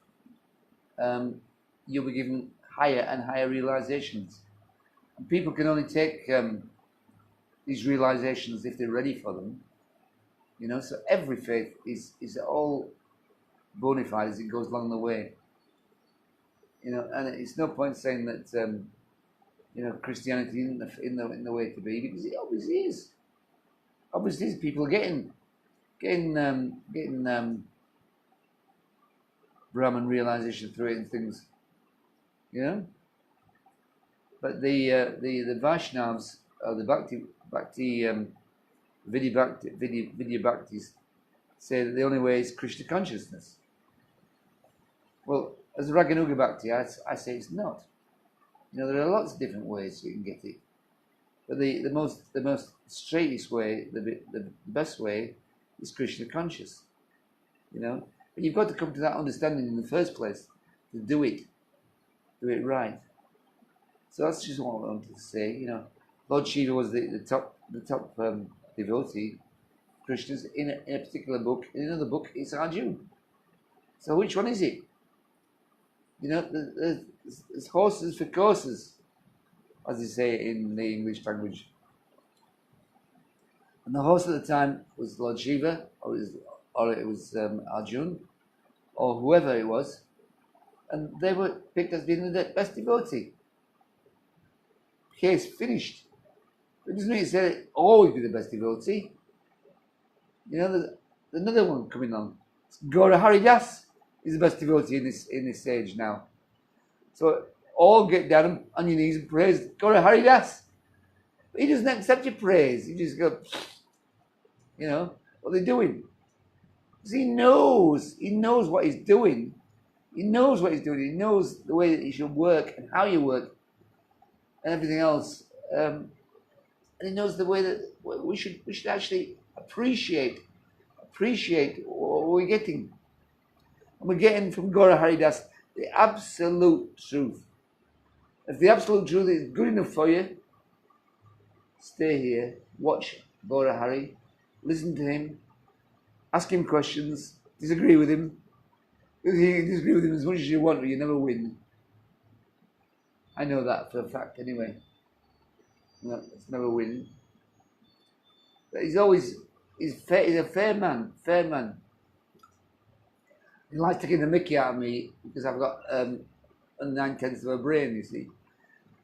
S4: you'll be given higher and higher realizations. And people can only take these realizations if they're ready for them. So every faith is all bona fide as it goes along the way. And it's no point saying that Christianity isn't in the way to be, because it obviously is. Obviously, people are getting Brahman realization through it and things. But the Vaishnavas, the Bhakti Vidya Bhaktis say that the only way is Krishna consciousness. Well, As Raganuga Bhakti, I say it's not. You know, there are lots of different ways you can get it. But the most straightest way, the best way, is Krishna conscious. You know, but you've got to come to that understanding in the first place to do it right. So that's just what I wanted to say. You know, Lord Shiva was the top devotee. Krishna's in a particular book. In another book, it's Arjuna. So which one is it? You know, there's horses for courses, as they say in the English language. And the horse at the time was Lord Shiva, or it was Arjuna, or whoever it was, and they were picked as being the best devotee. Case finished. It doesn't mean to always be the best devotee. You know, there's another one coming on. Gaurahari Das is the best devotee in this age now. So all get down on your knees and praise Gaurahari Das. But he doesn't accept your praise. He just go, you know, what they're doing. Because he knows what he's doing. He knows what he's doing. He knows the way that he should work and how you work and everything else. And he knows the way that we should actually appreciate what we're getting. And we're getting from Gaurahari Das the absolute truth. If the absolute truth is good enough for you, stay here, watch Gaurahari, listen to him, ask him questions, disagree with him. You can disagree with him as much as you want, but you never win. I know that for a fact anyway. No, it's never winning. But he's a fair man. He likes taking the mickey out of me because I've got 9/10 of a brain, you see.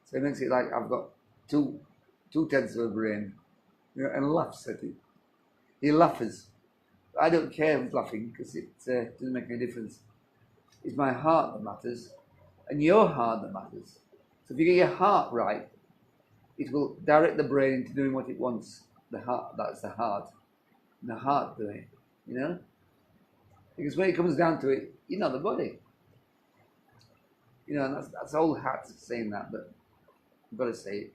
S4: So he makes it like I've got 2/10 of a brain, you know, and laughs at it. He laughs. I don't care who's laughing because it doesn't make any difference. It's my heart that matters, and your heart that matters. So if you get your heart right, it will direct the brain into doing what it wants. The heart, that's the heart. And the heart doing it, you know? Because when it comes down to it, you're not the body. You know, and that's old hat saying that, but I've got to say it.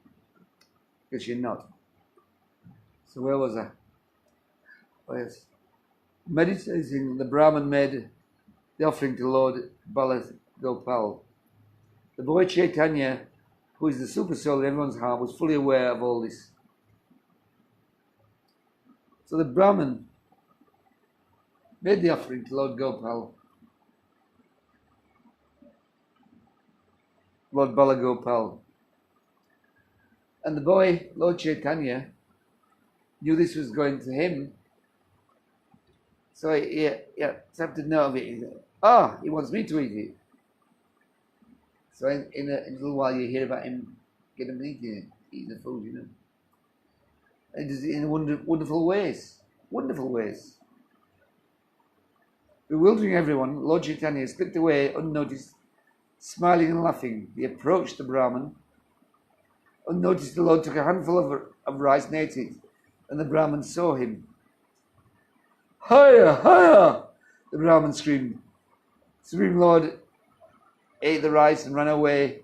S4: Because you're not. So where was I? Oh yes. Meditating, the Brahman made the offering to Lord Bala-Gopal. The boy Caitanya, who is the super soul in everyone's heart, was fully aware of all this. So the Brahman made the offering to Lord Gopal, Lord Bala-Gopal. And the boy, Lord Caitanya, knew this was going to him. So he accepted note of it. He said, he wants me to eat it. So in a little while you hear about him getting up and eating the food, you know. And he does it in wonderful ways. Wonderful ways. Bewildering everyone, Lord Caitanya slipped away unnoticed, smiling and laughing. He approached the Brahman. Unnoticed, the Lord took a handful of rice and ate it, and the Brahman saw him. Higher, higher! The Brahman screamed. Supreme Lord ate the rice and ran away.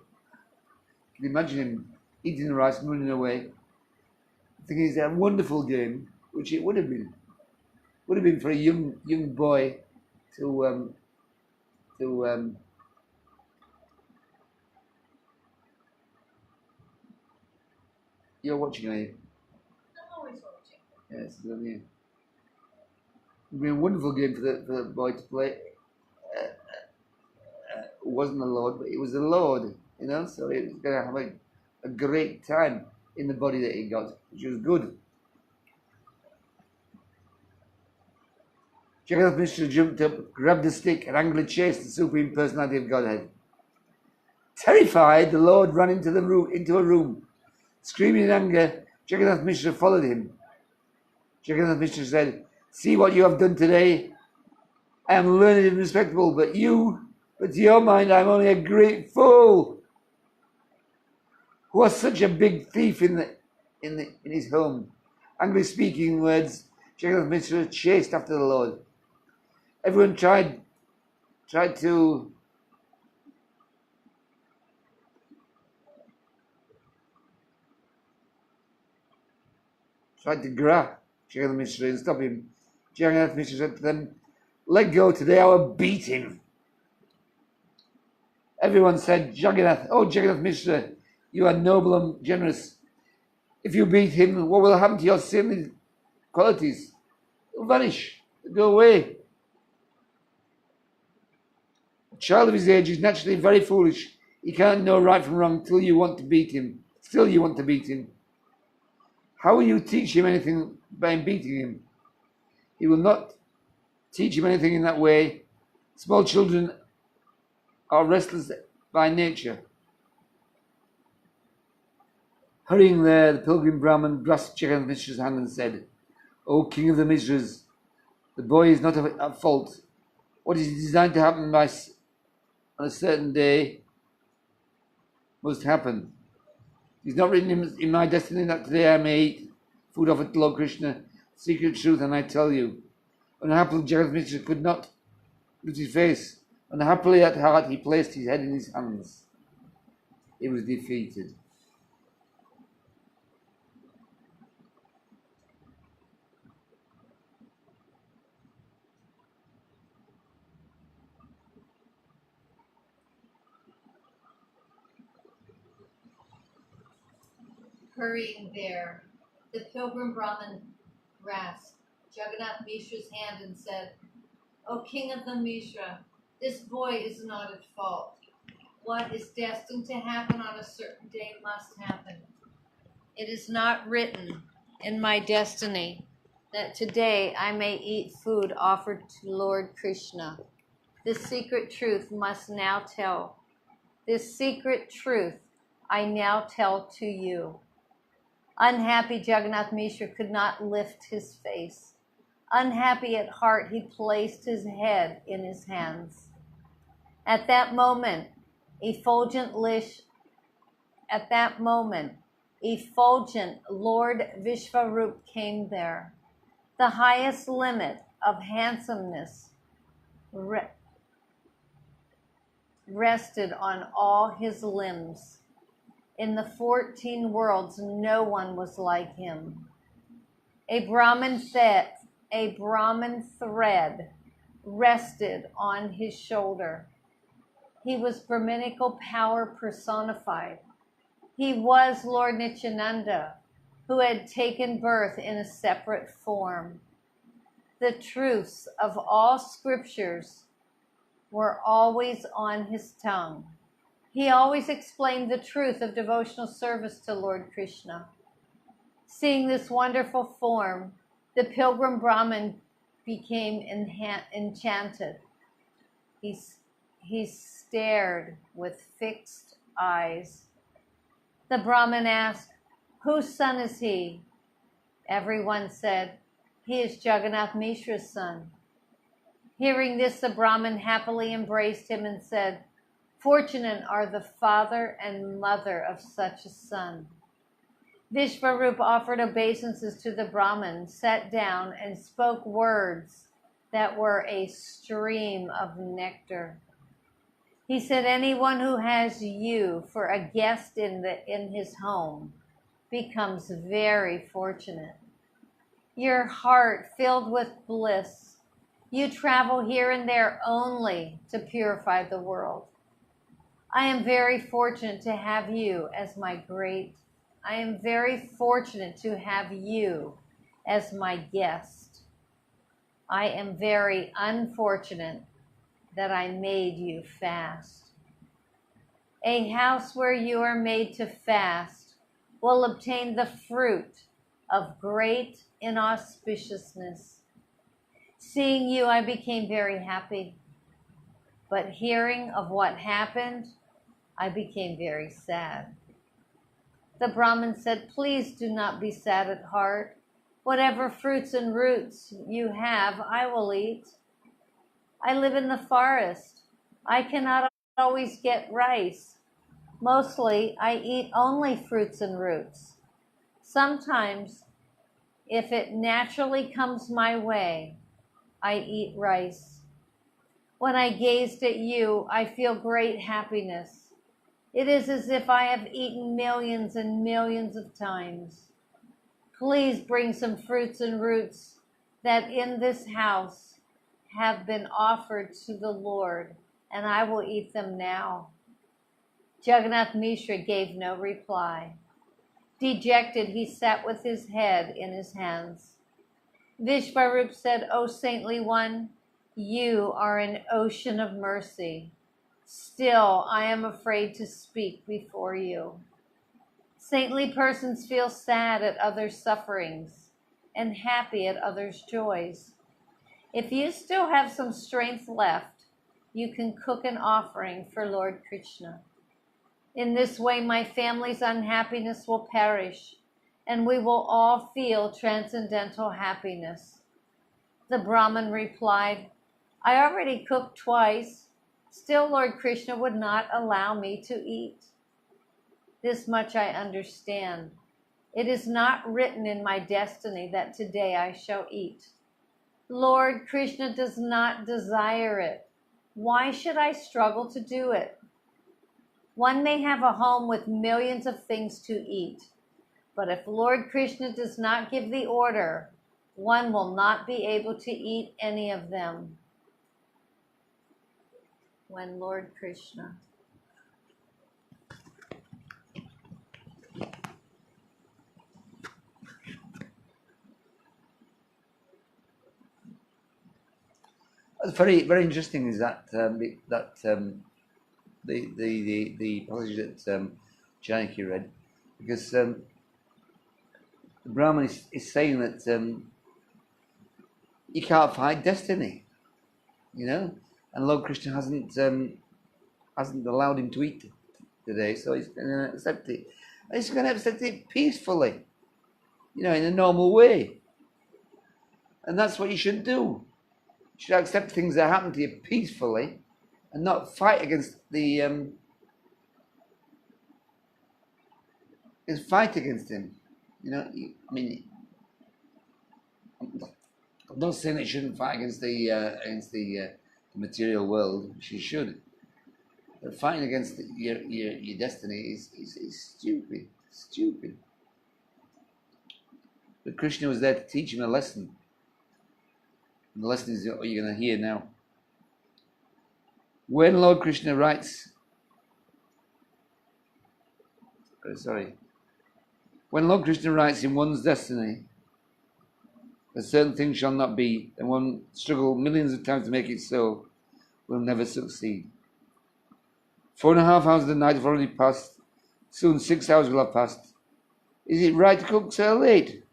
S4: Can you imagine him eating the rice and running away? Thinking it's a wonderful game, which it would have been. Would have been for a young boy to you're watching, are you?
S2: I'm always watching.
S4: Yes, it would be a wonderful game for the boy to play. It wasn't the Lord, but it was the Lord, you know, so he was going to have a great time in the body that he got, which was good. Jagannath Mishra jumped up, grabbed a stick, and angrily chased the Supreme Personality of Godhead. Terrified, the Lord ran into a room. Screaming in anger, Jagannath Mishra followed him. Jagannath Mishra said, "See what you have done today. I am learned and respectable, but to your mind, I am only a great fool. Who was such a big thief in his home?" Angrily speaking words, Jagannath Mishra chased after the Lord. Everyone tried to tried to grab Jagannath Mishra and stop him. Jagannath Mishra said to them, "Let go today, I will beat him." Everyone said, Jagannath Mishra, you are noble and generous. If you beat him, what will happen to your saintly qualities? They'll vanish. They'll go away. A child of his age is naturally very foolish. He can't know right from wrong till you want to beat him. Still you want to beat him. How will you teach him anything by beating him? He will not teach him anything in that way. Small children are restless by nature. Hurrying there, the pilgrim Brahman grasped Jagannath Mishra's hand and said, "O king of the Mishras, the boy is not at fault. What is designed to happen on a certain day must happen. It is not written in my destiny that today I may eat food offered to Lord Krishna. Secret truth, and I tell you." Unhappily, Jagannath Mishra could not lose his face. Unhappily at heart, he placed his head in his hands. He was defeated.
S2: Hurrying there, the pilgrim Brahman grasped Jagannath Mishra's hand and said, "O king of the Mishra, this boy is not at fault. What is destined to happen on a certain day must happen. It is not written in my destiny that today I may eat food offered to Lord Krishna. This secret truth must now tell. This secret truth I now tell to you." Unhappy Jagannath Mishra could not lift his face. Unhappy at heart, he placed his head in his hands. At that moment, effulgent Lord Vishvarup came there. The highest limit of handsomeness rested on all his limbs. In the 14 worlds, no one was like him. A Brahmin thread rested on his shoulder. He was Brahminical power personified. He was Lord Nityananda, who had taken birth in a separate form. The truths of all scriptures were always on his tongue. He always explained the truth of devotional service to Lord Krishna. Seeing this wonderful form, the pilgrim Brahman became enchanted. He stared with fixed eyes. The Brahman asked, "Whose son is he?" Everyone said, "He is Jagannath Mishra's son." Hearing this, the Brahman happily embraced him and said, "Fortunate are the father and mother of such a son." Vishvarup offered obeisances to the Brahman, sat down, and spoke words that were a stream of nectar. He said, "Anyone who has you for a guest in his home becomes very fortunate. Your heart filled with bliss. You travel here and there only to purify the world. I am very fortunate to have you as my guest. I am very unfortunate that I made you fast. A house where you are made to fast will obtain the fruit of great inauspiciousness. Seeing you, I became very happy. But hearing of what happened, I became very sad." The Brahmin said, "Please do not be sad at heart. Whatever fruits and roots you have, I will eat. I live in the forest. I cannot always get rice. Mostly, I eat only fruits and roots. Sometimes, if it naturally comes my way, I eat rice. When I gazed at you, I feel great happiness. It is as if I have eaten millions and millions of times. Please bring some fruits and roots that in this house have been offered to the Lord, and I will eat them now." Jagannath Mishra gave no reply. Dejected, he sat with his head in his hands. Vishvarup said, "O saintly one, you are an ocean of mercy. Still, I am afraid to speak before you. Saintly persons feel sad at others' sufferings and happy at others' joys. If you still have some strength left, you can cook an offering for Lord Krishna. In this way, my family's unhappiness will perish, and we will all feel transcendental happiness." The Brahmin replied, "I already cooked twice. Still, Lord Krishna would not allow me to eat. This much I understand. It is not written in my destiny that today I shall eat. Lord Krishna does not desire it. Why should I struggle to do it? One may have a home with millions of things to eat, but if Lord Krishna does not give the order, one will not be able to eat any of them." When Lord Krishna.
S4: What's very, very interesting is that the passage that Janaki read, because the Brahman is saying that you can't fight destiny, you know, and Lord Krishna hasn't allowed him to eat today, so he's going to accept it. And he's going to accept it peacefully, you know, in a normal way, and that's what you should do. You should accept things that happen to you peacefully, and not fight against the fight against him. You know, I mean, I'm not saying that you shouldn't fight against the material world, which you should. But fighting against your destiny is stupid. Stupid. But Krishna was there to teach him a lesson. And the lesson is what you're going to hear now. When Lord Krishna writes, when Lord Krishna writes in one's destiny that certain things shall not be, and one struggle millions of times to make it so, will never succeed. 4.5 hours of the night have already passed. Soon 6 hours will have passed. Is it right to cook so late?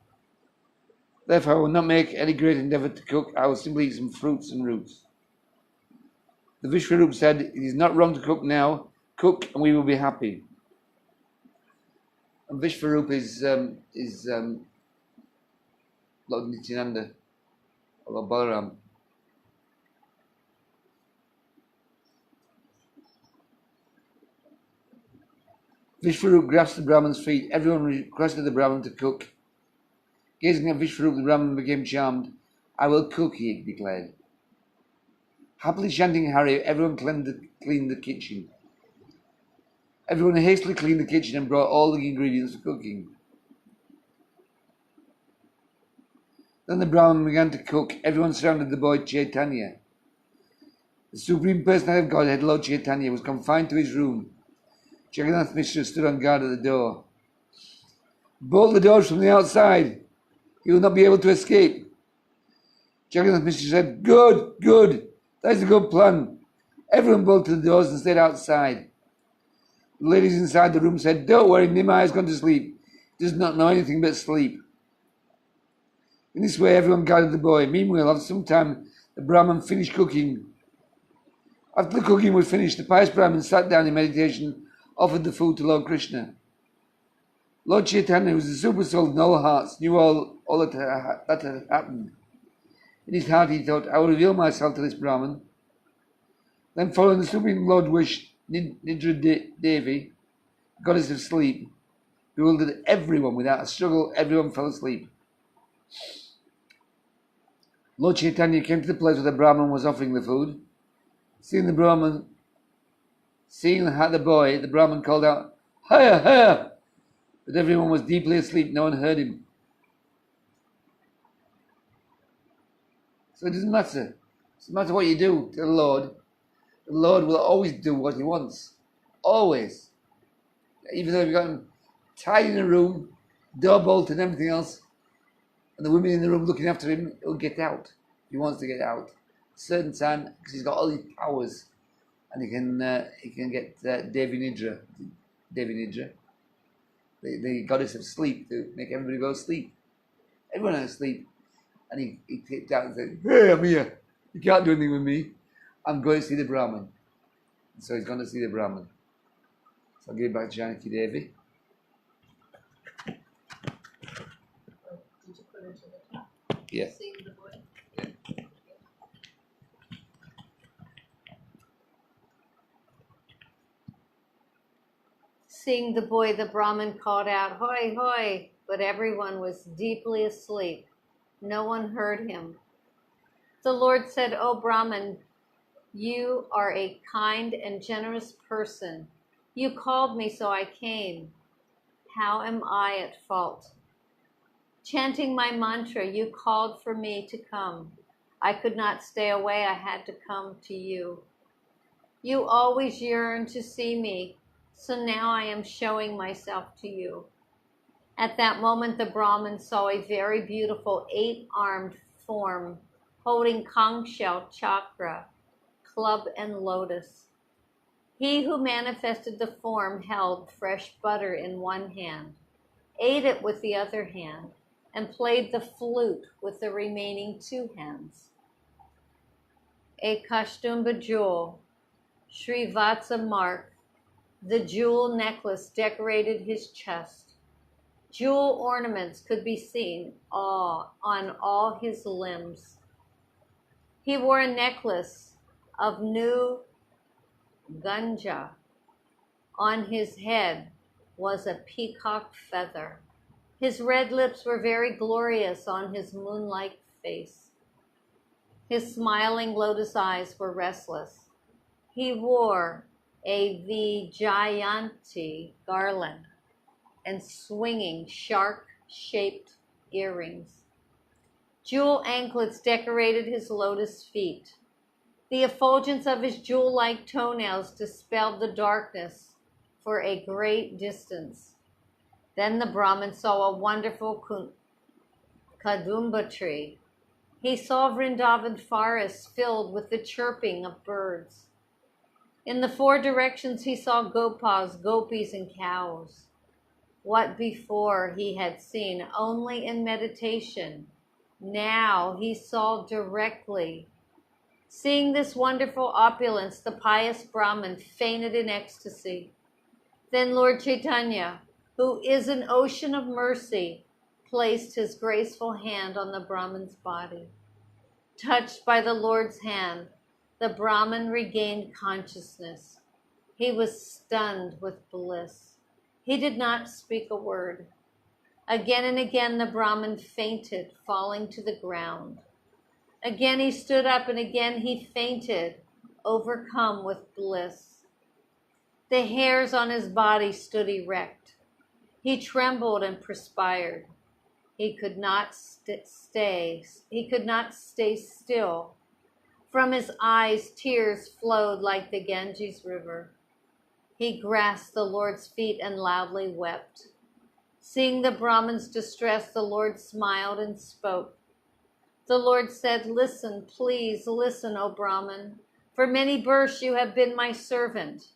S4: Therefore, I will not make any great endeavor to cook. I will simply eat some fruits and roots. The Vishvarup said, "It is not wrong to cook now. Cook, and we will be happy." And Vishvarup is Lord Nityananda, or Lord Balaram. Vishvarup grasped the Brahman's feet. Everyone requested the Brahman to cook. Gazing at Vishvarup, the Brahman became charmed. "I will cook," he declared. Happily chanting Hari, everyone cleaned the kitchen. Everyone hastily cleaned the kitchen and brought all the ingredients for cooking. Then the Brahman began to cook. Everyone surrounded the boy Chaitanya. The Supreme Personality of Godhead, Lord Chaitanya, was confined to his room. Jagannath Mishra stood on guard at the door. "Bolt the doors from the outside. He will not be able to escape." Jagannath Mishra said, Good. That is a good plan." Everyone bolted the doors and stayed outside. The ladies inside the room said, "Don't worry, Nimai has gone to sleep. He does not know anything but sleep." In this way, everyone guarded the boy. Meanwhile, after some time, the Brahman finished cooking. After the cooking was finished, the pious Brahman sat down in meditation, offered the food to Lord Krishna. Lord Chaitanya, who was the super soul in all hearts, knew all that had happened. In his heart he thought, "I will reveal myself to this Brahman." Then, following the Supreme Lord wish, Nidra Devi, goddess of sleep, bewildered everyone. Without a struggle, everyone fell asleep. Lord Chaitanya came to the place where the Brahman was offering the food. Seeing the boy, the Brahman called out, "Higher, higher!" But everyone was deeply asleep. No one heard him. So it doesn't matter. It doesn't matter what you do to the Lord will always do what he wants. Always. Even though you've got him tied in a room, door bolted and everything else, and the women in the room looking after him, he'll get out. He wants to get out. Certain time, because he's got all these powers, and he can get Devi Nidra, the goddess of sleep, to make everybody go to sleep. Everyone has sleep, and he tipped out and said, "Hey, I'm here. You can't do anything with me. I'm going to see the Brahman." And so he's going to see the Brahman. So I'll give it back to Janaki Devi.
S2: Did you put it to the top?
S4: Yeah.
S2: Seeing the boy. Seeing the boy, the Brahmin called out, "Hoi, hoi!" But everyone was deeply asleep. No one heard him. The Lord said, "O Brahmin, you are a kind and generous person. You called me, so I came. How am I at fault? Chanting my mantra, you called for me to come. I could not stay away. I had to come to you. You always yearn to see me, so now I am showing myself to you." At that moment, the Brahmin saw a very beautiful 8-armed form holding conch shell, chakra, club, and lotus. He who manifested the form held fresh butter in one hand, ate it with the other hand, and played the flute with the remaining 2 hands. A Kashtumba jewel, Srivatsa mark, the jewel necklace decorated his chest. Jewel ornaments could be seen on all his limbs. He wore a necklace of new ganja. On his head was a peacock feather. His red lips were very glorious on his moon-like face. His smiling lotus eyes were restless. He wore a Vijayanti garland and swinging shark-shaped earrings. Jewel anklets decorated his lotus feet. The effulgence of his jewel-like toenails dispelled the darkness for a great distance. Then the Brahmin saw a wonderful kadumba tree. He saw Vrindavan forests filled with the chirping of birds. In the 4 directions he saw gopas, gopis, and cows. What before he had seen only in meditation, now he saw directly. Seeing this wonderful opulence, the pious Brahmin fainted in ecstasy. Then Lord Chaitanya, who is an ocean of mercy, placed his graceful hand on the Brahmin's body. Touched by the Lord's hand, the Brahmin regained consciousness. He was stunned with bliss. He did not speak a word. Again and again the Brahmin fainted, falling to the ground. Again he stood up, and again he fainted, overcome with bliss. The hairs on his body stood erect. He trembled and perspired. He could not stay still. From his eyes, tears flowed like the Ganges River. He grasped the Lord's feet and loudly wept. Seeing the Brahmin's distress, the Lord smiled and spoke. The Lord said, "Listen, please listen, O Brahmin. For many births you have been my servant.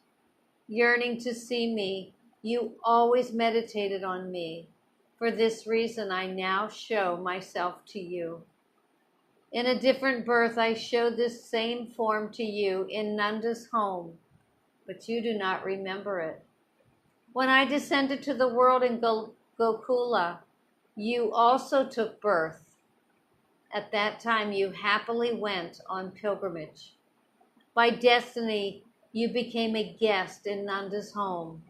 S2: Yearning to see me, you always meditated on me. For this reason, I now show myself to you. In a different birth, I showed this same form to you in Nanda's home, but you do not remember it. When I descended to the world in Gokula, you also took birth. At that time, you happily went on pilgrimage. By destiny, you became a guest in Nanda's home.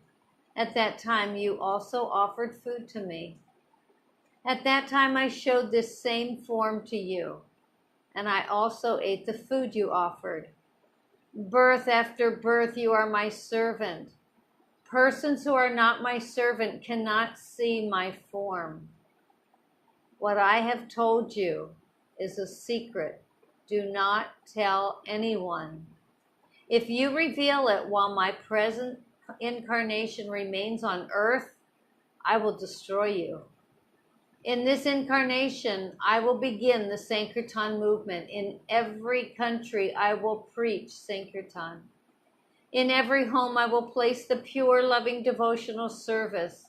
S2: At that time, you also offered food to me. At that time, I showed this same form to you, and I also ate the food you offered. Birth after birth, you are my servant. Persons who are not my servant cannot see my form. What I have told you is a secret Do not tell anyone. If you reveal it while my present incarnation remains on earth, I will destroy you. In this incarnation, I will begin the Sankirtan movement. In every country, I will preach Sankirtan. In every home, I will place the pure, loving, devotional service,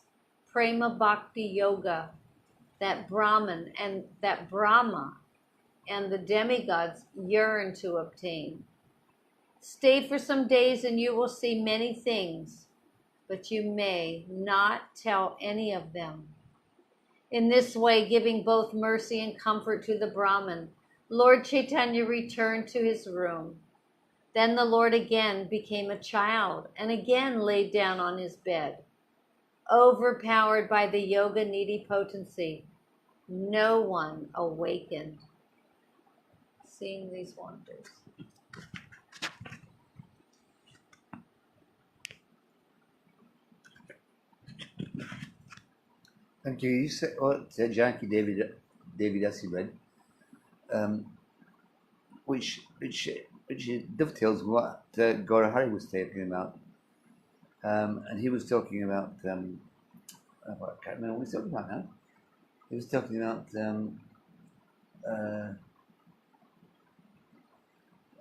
S2: Prema Bhakti Yoga, that Brahman and that Brahma and the demigods yearn to obtain. Stay for some days and you will see many things, but you may not tell any of them. In this way, giving both mercy and comfort to the Brahman, Lord Chaitanya returned to his room. Then the Lord again became a child and again laid down on his bed. Overpowered by the yoga needy potency, no one awakened. Seeing these wonders.
S4: Thank you. You said what Janaki Devidasi read, which dovetails what Gaurahari was talking about, and he was talking about I can't remember what he was talking about now. He was talking about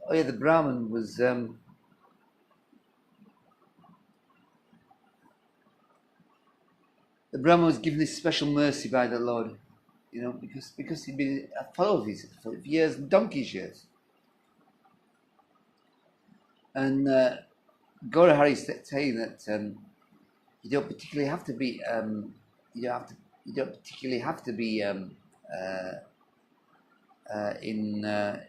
S4: the Brahman was the Brahman was given this special mercy by the Lord, because he'd been a follower of his for years, donkey's years. And Gaurahari is saying that you don't particularly have to be in the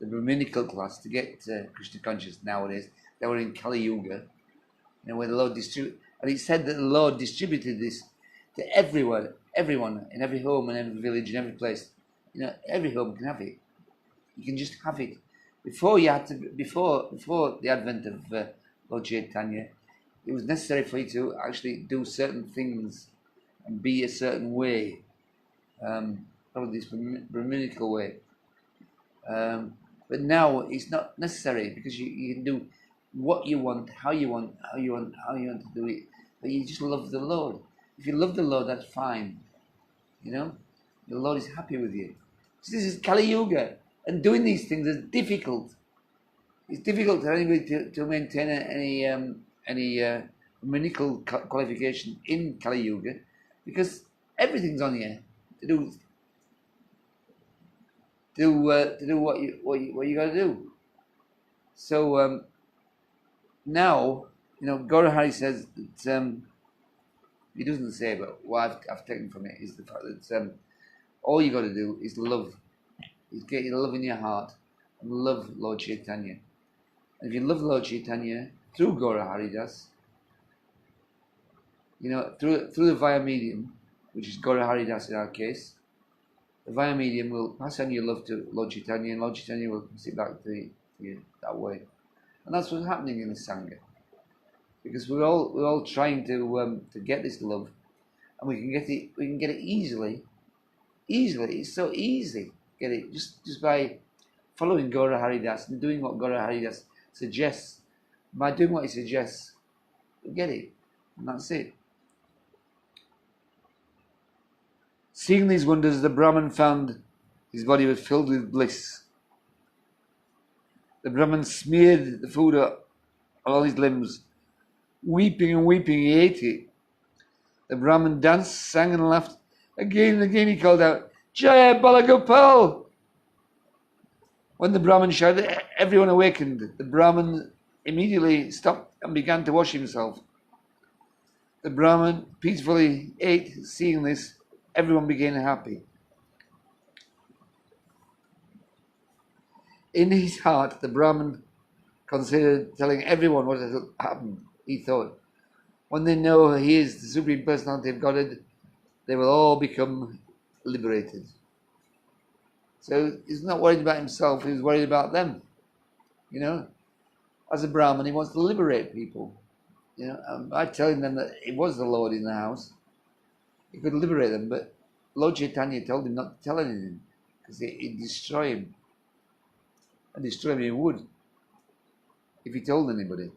S4: Brahminical class to get Krishna conscious nowadays. They were in Kali Yuga, where the Lord and he said that the Lord distributed this to everyone in every home, in every village, in every place. Every home can have it. You can just have it. Before the advent of Lord Chaitanya, it was necessary for you to actually do certain things and be a certain way, probably this Brahminical way. But now it's not necessary because you can do what you want, how you want to do it. But you just love the Lord. If you love the Lord, that's fine. The Lord is happy with you. So this is Kali Yuga, and doing these things is difficult. It's difficult for anybody to maintain any Brahminical qualification in Kali Yuga, because everything's on you to do what you got to do. So now, Gaurahari says that he doesn't say, but what I've taken from it is the fact that all you got to do is love, is get your love in your heart and love Lord Chaitanya. And if you love Lord Chaitanya through Gaurahari Das, through the via medium, which is Gaurahari Das in our case, the via medium will pass on your love to Lord Chaitanya, and Lord Chaitanya will pass it back to you that way. And that's what's happening in the Sangha, because we're all trying to get this love, and we can get it easily. It's so easy. Get it just by following Gaurahari Das and doing what Gaurahari Das suggests. By doing what he suggests, we get it, and that's it. Seeing these wonders, the Brahman found his body was filled with bliss. The Brahman smeared the food on all his limbs. Weeping and weeping, he ate it. The Brahman danced, sang and laughed. Again and again he called out, Jaya Balagopal! When the Brahman shouted, everyone awakened. The Brahman immediately stopped and began to wash himself. The Brahman peacefully ate. Seeing this, everyone became happy. In his heart, the Brahman considered telling everyone what had happened. He thought, when they know he is the Supreme Personality of Godhead, they will all become liberated. So he's not worried about himself, he's worried about them. As a Brahman, he wants to liberate people. By telling them that it was the Lord in the house, he could liberate them, but Lord Chaitanya told him not to tell anything, because it'd destroy him. And destroy him he would, if he told anybody.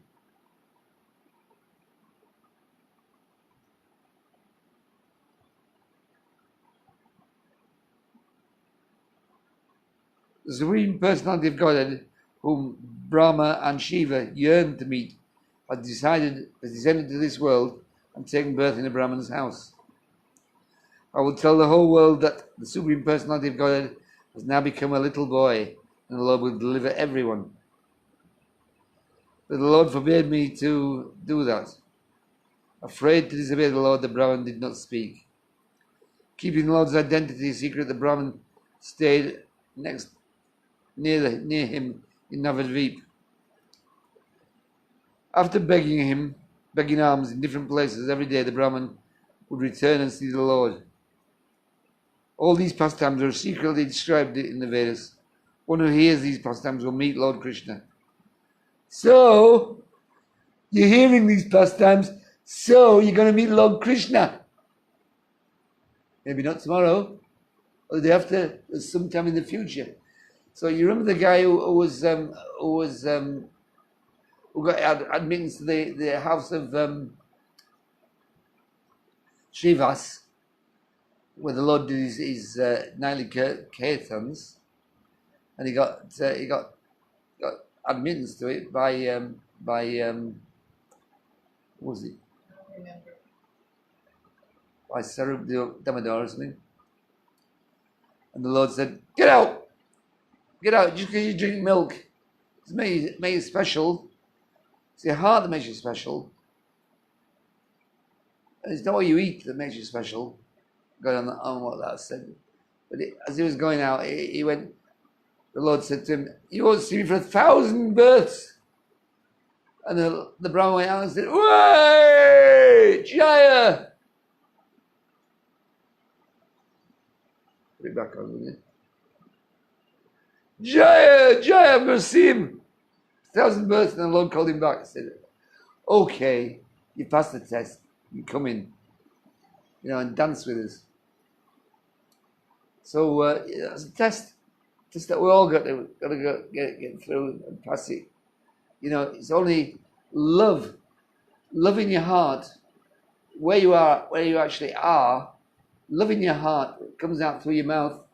S4: The Supreme Personality of Godhead, whom Brahma and Shiva yearned to meet, has descended to this world and taken birth in a Brahman's house. I will tell the whole world that the Supreme Personality of Godhead has now become a little boy, and the Lord will deliver everyone. But the Lord forbade me to do that. Afraid to disobey the Lord, the Brahman did not speak. Keeping the Lord's identity secret, the Brahman stayed near him in Navadvip. After begging alms in different places every day, the Brahman would return and see the Lord. All these pastimes are secretly described in the Vedas. One who hears these pastimes will meet Lord Krishna. So, you're hearing these pastimes, so you're going to meet Lord Krishna. Maybe not tomorrow, or the day after, or sometime in the future. So you remember the guy who got admittance to the house of Srivas, where the Lord did his nightly kirtans, and he got admittance to it by what was it? By Sarup Damodar or something. And the Lord said, "Get out! Get out, just because you drink milk. It's made you special. It's your heart that makes you special. And it's not what you eat that makes you special." Going on what that said. But as he was going out, he went, the Lord said to him, "You won't see me for 1,000 births." And the Brahman went out and said, "Way! Jaya!" Put it back on, wouldn't you? "Jaya! Jaya, I'm going to see him." 1,000 births, and the Lord called him back and said, "Okay, you passed the test. You come in, and dance with us." So it's a test that we all got to get through and pass it. It's only love in your heart, where you actually are. Love in your heart comes out through your mouth,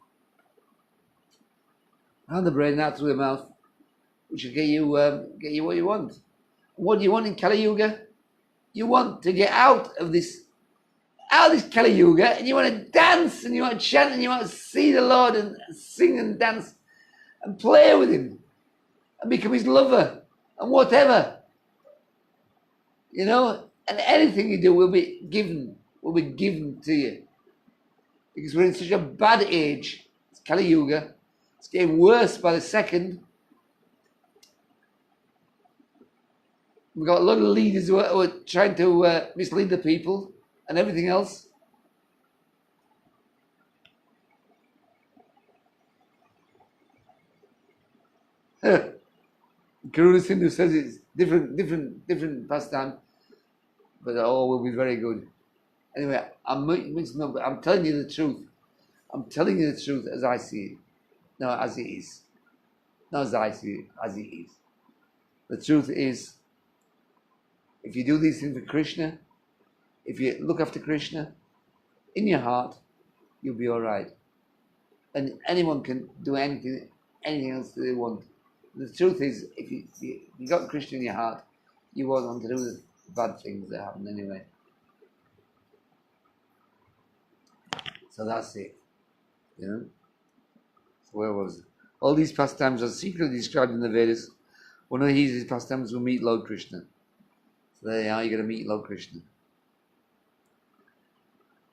S4: and the brain out through the mouth, which will get you what you want. And what do you want in Kali Yuga? You want to get out of this Kali Yuga, and you want to dance, and you want to chant, and you want to see the Lord and sing and dance and play with him and become his lover and whatever. And anything you do will be given to you. Because we're in such a bad age. It's Kali Yuga. It's getting worse by the second. We've got a lot of leaders who are trying to mislead the people and everything else. Karuna Sindhu says it's different pastime, but all will be very good. Anyway, I'm telling you the truth. I'm telling you the truth as I see it. No, as it is. Not as I see it, as it is. The truth is, if you do these things for Krishna, if you look after Krishna in your heart, you'll be all right. And anyone can do anything else that they want. The truth is, if you got Krishna in your heart, you won't want to do the bad things that happen anyway. So that's it. So where was it? All these pastimes are secretly described in the Vedas. One of these pastimes will meet Lord Krishna. So there you are, you're going to meet Lord Krishna.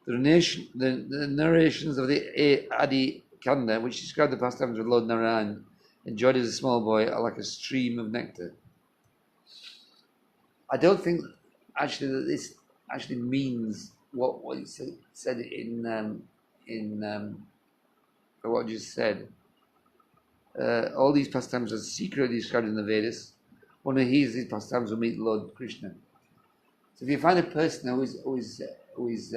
S4: The narrations of the Adi Kanda, which describe the pastimes of Lord Narayan, enjoyed as a small boy, are like a stream of nectar. I don't think actually that this actually means what you said in what I just said. All these pastimes are secretly described in the Vedas. One who hears these pastimes will meet Lord Krishna. So if you find a person who is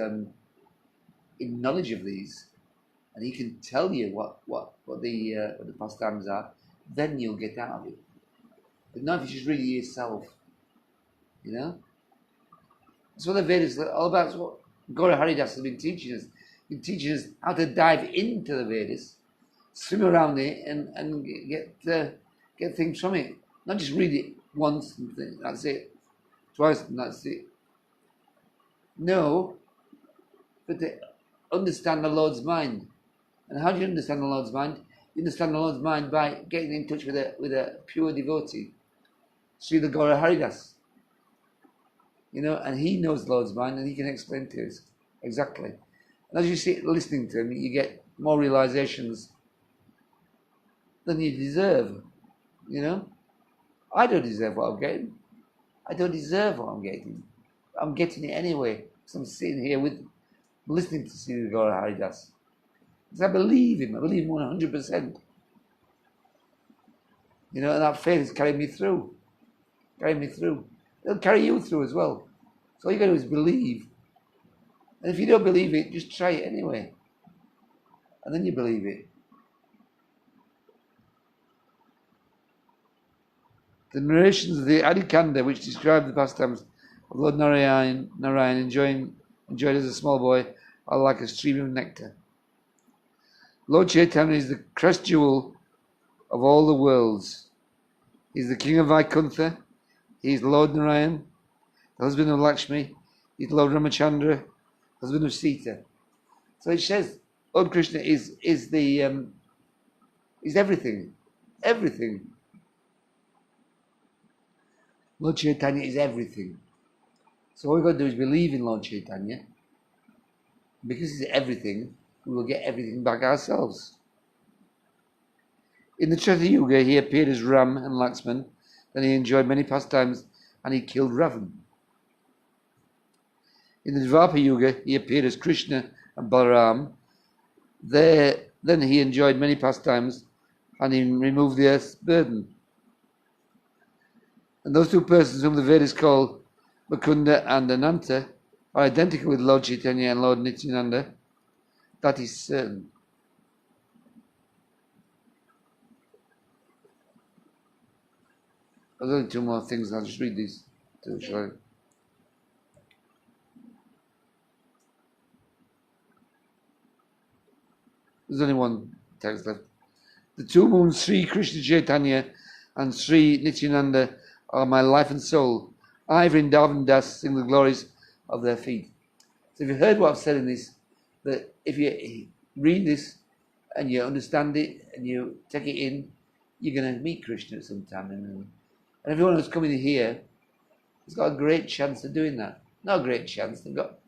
S4: in knowledge of these, and he can tell you what the pastimes are, then you'll get out of it. But not if you just read it yourself, you know. That's what the Vedas are all about. It's what Gaurahari Das has been teaching us. Been teaching us how to dive into the Vedas, swim around it, and get things from it. Not just read it once and think, that's it, twice and that's it. No, but to understand the Lord's mind. And how do you understand the Lord's mind? You understand the Lord's mind by getting in touch with a pure devotee, Srila Gaurahari Das. You know, and he knows the Lord's mind and he can explain to us exactly. And as you sit listening to him, you get more realizations than you deserve. You know, I don't deserve what I'm getting. I don't deserve what I'm getting. I'm getting it anyway. So I'm sitting here listening to Srila Gaurahari Das. Because I believe him. I believe him 100%. You know, and that faith has carried me through. It'll carry you through as well. So all you got to do is believe. And if you don't believe it, just try it anyway. And then you believe it. The narrations of the Adikanda, which describe the pastimes of Lord Narayan enjoyed as a small boy, are like a stream of nectar. Lord Chaitanya is the crest jewel of all the worlds. He is the king of Vaikuntha. He is Lord Narayan, the husband of Lakshmi. He is Lord Ramachandra, husband of Sita. So it says Lord Krishna is everything. Everything. Lord Chaitanya is everything. So all we've got to do is believe in Lord Chaitanya. Because he's everything, we will get everything back ourselves. In the Treta Yuga, he appeared as Ram and Lakshman. Then he enjoyed many pastimes and he killed Ravan. In the Dvapara Yuga, he appeared as Krishna and Balaram. Then he enjoyed many pastimes and he removed the earth's burden. And those two persons whom the Vedas call Mukunda and Ananta are identical with Lord Chaitanya and Lord Nityananda. That is certain. There's only two more things. I'll just read these two, shall I? There's only one text left. The two moons, Sri Krishna Chaitanya and Sri Nityananda, are my life and soul. I, Vrindavan Das, sing the glories of their feet. So if you've heard what I've said in this, that if you read this and you understand it and you take it in, you're going to meet Krishna at some time. And everyone who's coming here has got a great chance of doing that. Not a great chance, they've got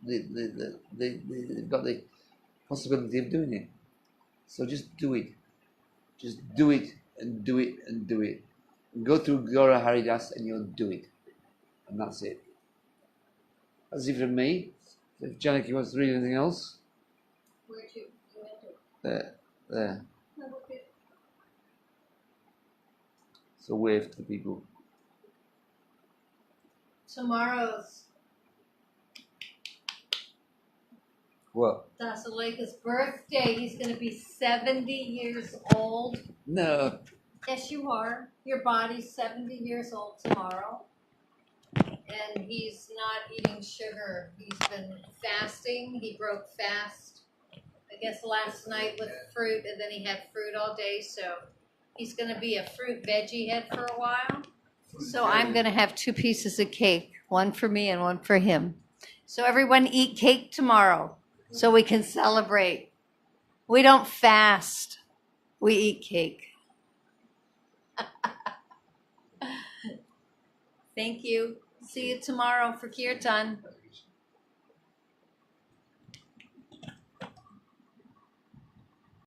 S4: they've got the possibility of doing it. So just do it. Just do it and do it and do it. And go through Gaurahari Das and you'll do it. And that's it. That's it from me. If Janaki wants to read anything else.
S2: Where'd you
S4: There. So wave to the people.
S2: Tomorrow's
S4: What?
S2: Dasaleka's birthday. He's going to be 70 years old.
S4: No.
S2: Yes, you are. Your body's 70 years old tomorrow. And he's not eating sugar. He's been fasting. He broke fast, I guess, last night with fruit, and then he had fruit all day. So he's going to be a fruit veggie head for a while. So I'm going to have 2 pieces of cake, one for me and one for him. So everyone eat cake tomorrow so we can celebrate. We don't fast. We eat cake. Thank you. See you tomorrow for Kirtan.